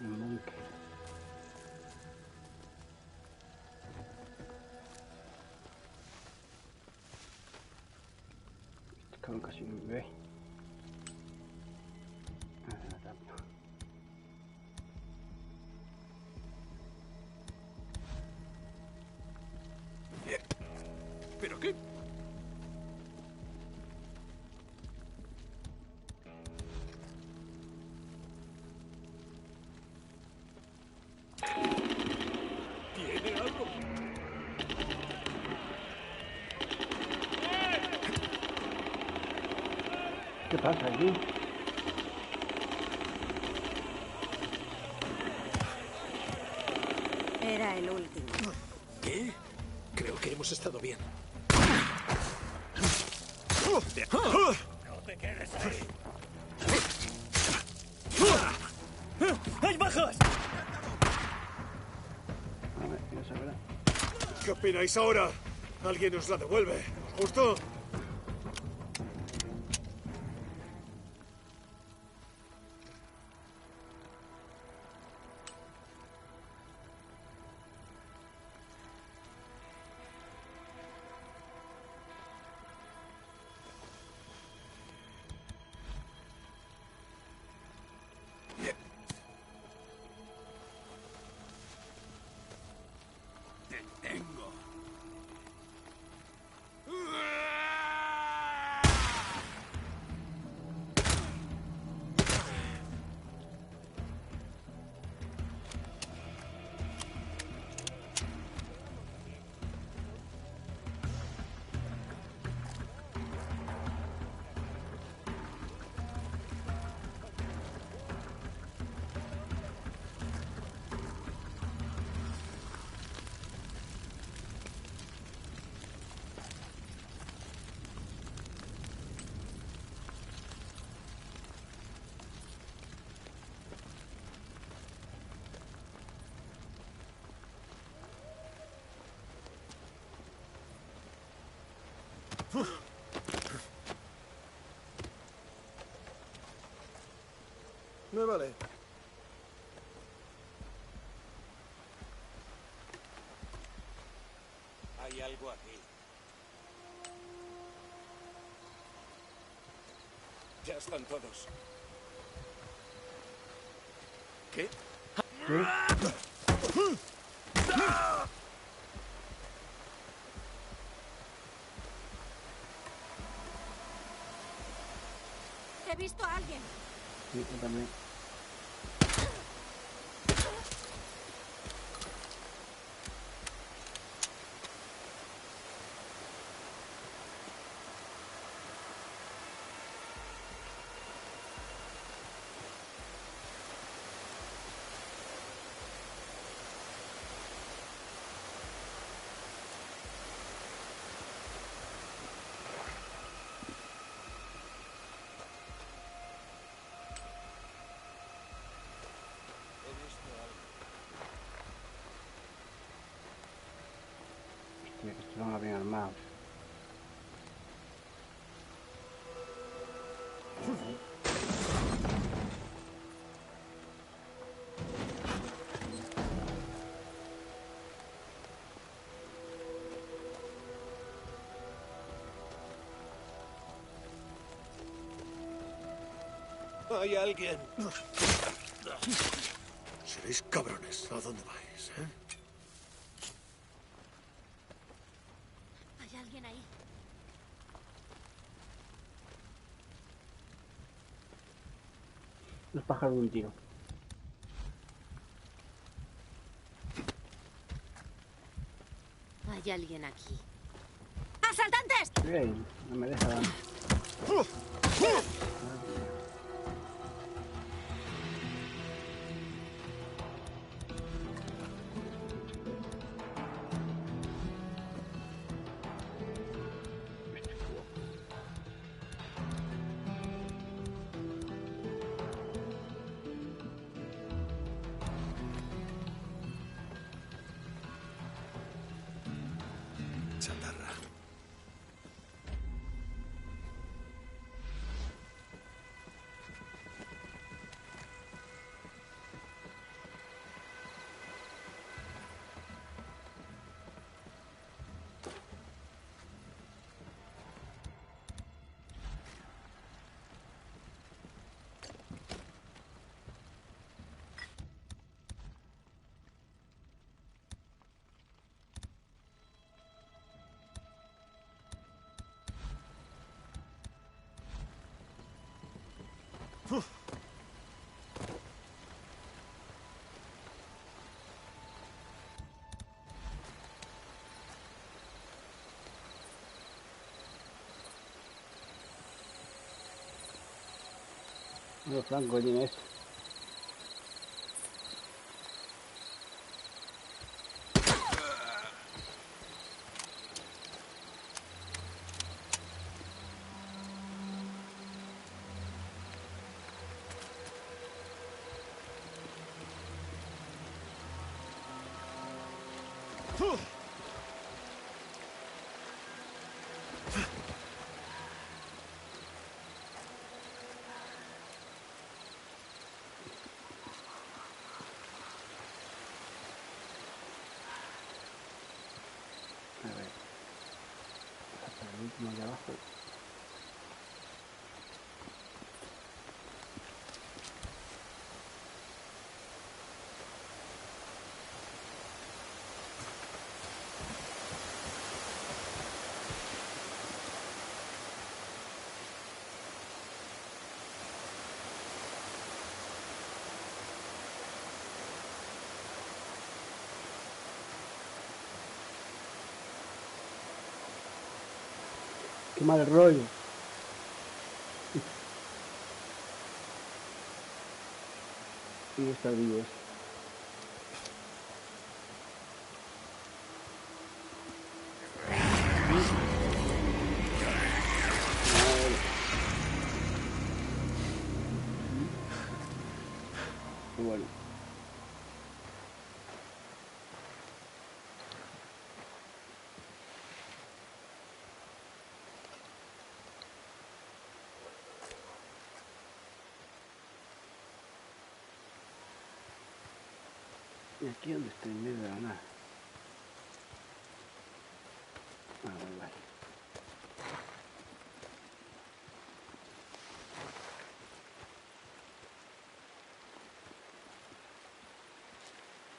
Nunca. Este cabrón casi no me ve. ¿Pero qué? ¿Tiene algo? ¿Qué pasa aquí? Era el último. ¿Qué? Creo que hemos estado bien. ¡No te quedes ahí! ¡Hay bajas! ¿Qué opináis ahora? ¿Alguien os la devuelve? ¿Os gustó? Me vale. Hay algo aquí. Ya están todos. ¿Qué? He visto a alguien. Sí, yo también. Estos van bien armados. Hay alguien. Seréis cabrones. ¿A dónde vais, Hay alguien ahí. Los pájaros de un tiro. Hay alguien aquí. ¡Asaltantes! Bien, no me deja. Chatarra. Los francos tiene esto. Más de abajo. Qué mal rollo. Y está vivo. Bueno. Y aquí donde estoy en medio de la nada. Vale.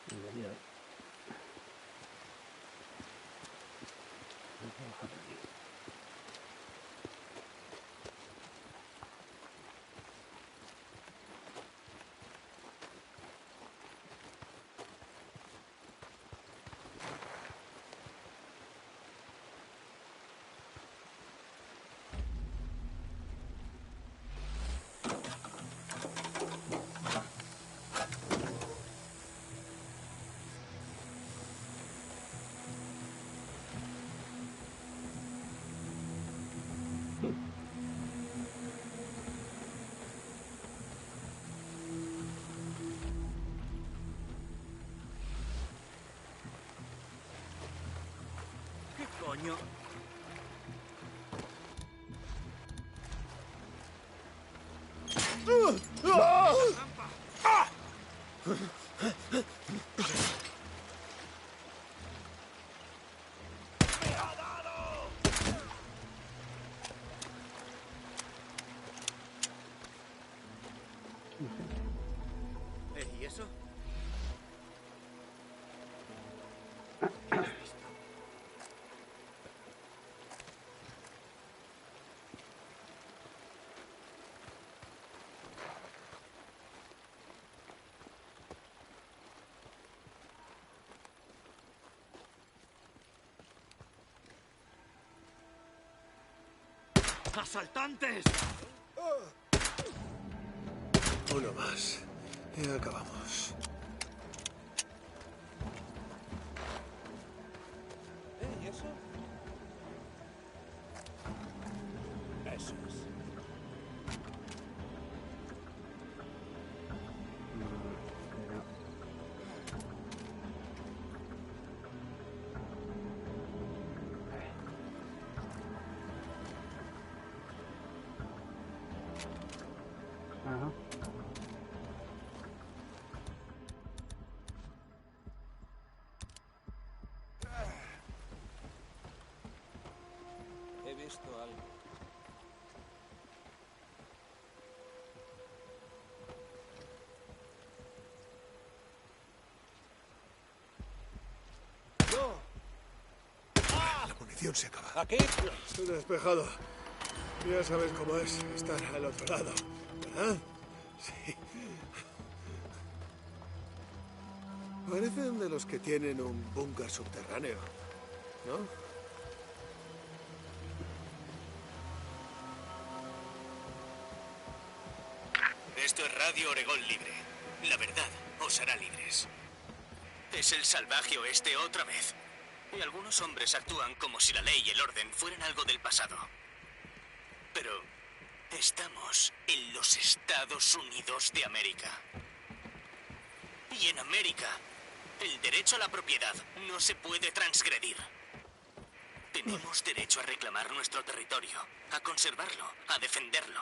Debería. Voy a bajar por aquí. ¿Qué coño? ¿Y eso? ¡Asaltantes! Uno más. Y acabamos. ¿Y eso? Eso es. Ajá. He visto algo. La munición se acaba. ¿Aquí? Estoy despejado. Ya sabes cómo es estar al otro lado, ¿verdad? Sí. Parecen de los que tienen un búnker subterráneo, ¿no? Esto es Radio Oregón Libre. La verdad os hará libres. Es el salvaje oeste otra vez. Y algunos hombres actúan como si la ley y el orden fueran algo del pasado. Pero estamos en los Estados Unidos de América. Y en América, el derecho a la propiedad no se puede transgredir. Tenemos derecho a reclamar nuestro territorio, a conservarlo, a defenderlo.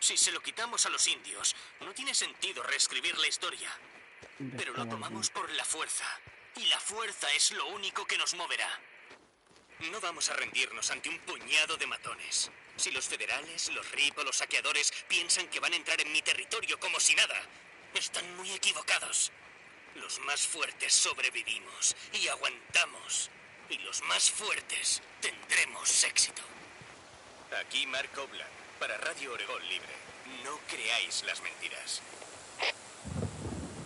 Si se lo quitamos a los indios, no tiene sentido reescribir la historia. Pero lo tomamos por la fuerza. Y la fuerza es lo único que nos moverá. No vamos a rendirnos ante un puñado de matones. Si los federales, los RIP o los saqueadores piensan que van a entrar en mi territorio como si nada, están muy equivocados. Los más fuertes sobrevivimos y aguantamos. Y los más fuertes tendremos éxito. Aquí Mark Copeland, para Radio Oregón Libre. No creáis las mentiras.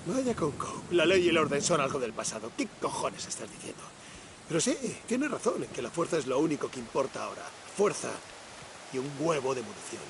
Vaya con Cope. La ley y el orden son algo del pasado. ¿Qué cojones estás diciendo? Pero sí, tienes razón en que la fuerza es lo único que importa ahora. Fuerza y un huevo de munición.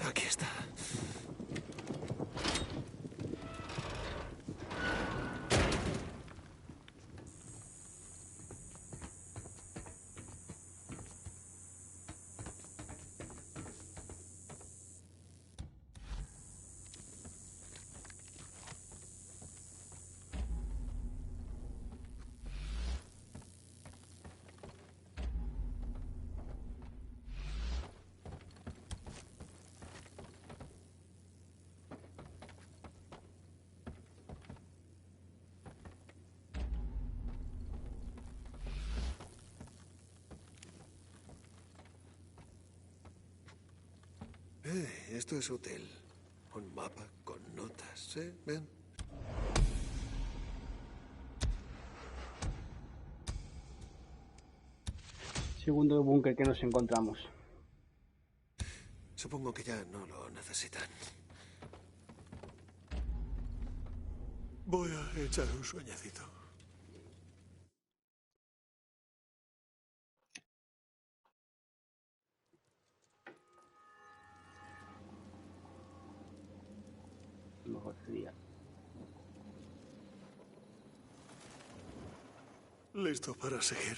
Aquí está. Esto es útil. Un mapa con notas, ¿eh? Ven. Segundo búnker que nos encontramos. Supongo que ya no lo necesitan. Voy a echar un sueñecito. Mejor sería. Listo para seguir.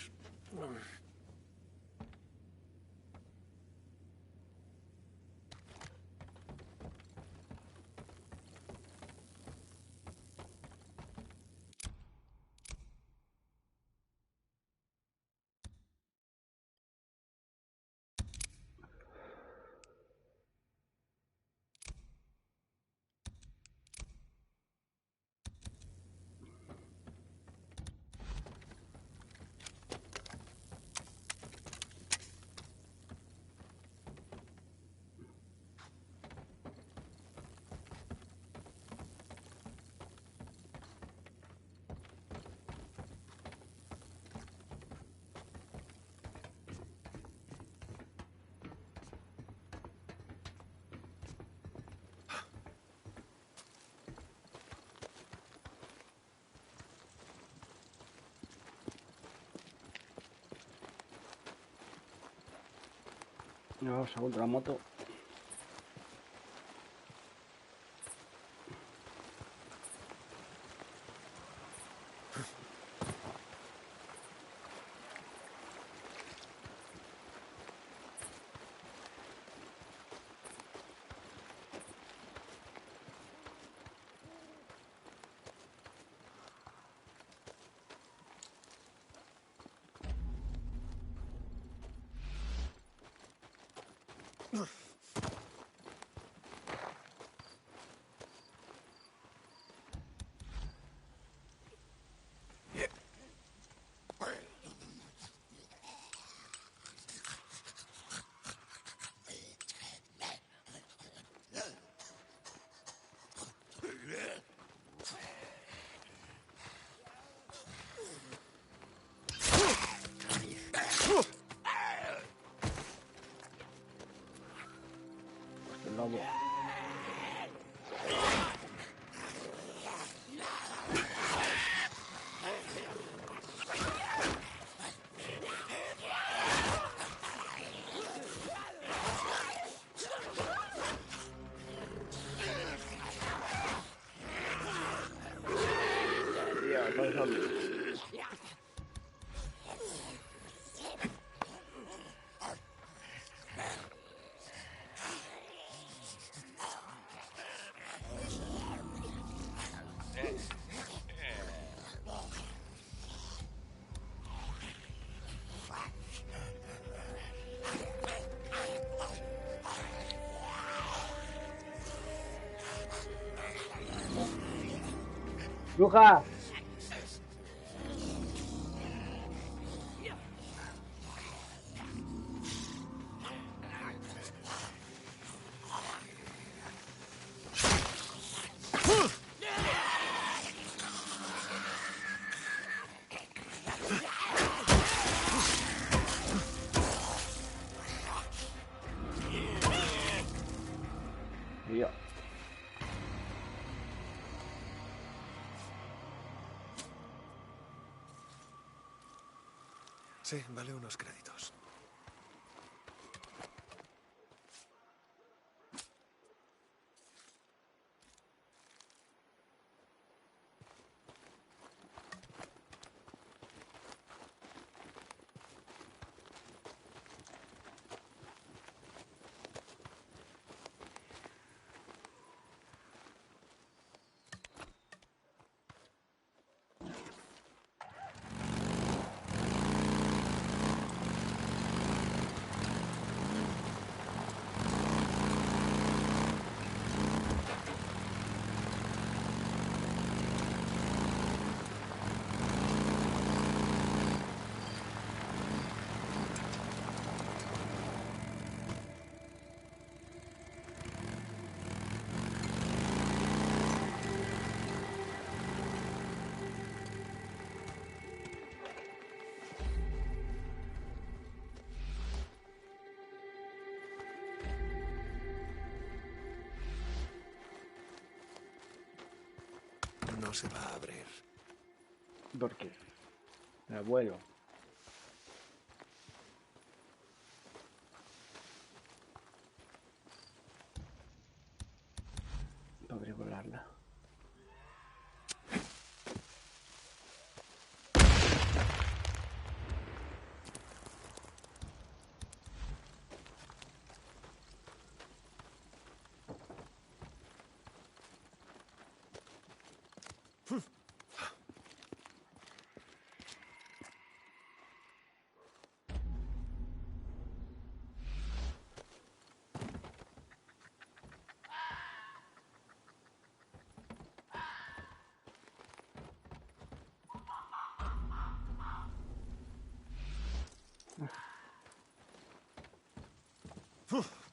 Vamos a otra moto. El lobo. Tío, soy zombie. ¡Bruja! Tío. Sí, vale unos créditos. No se va a abrir. ¿Por qué? El abuelo. Podría volarla. Uf.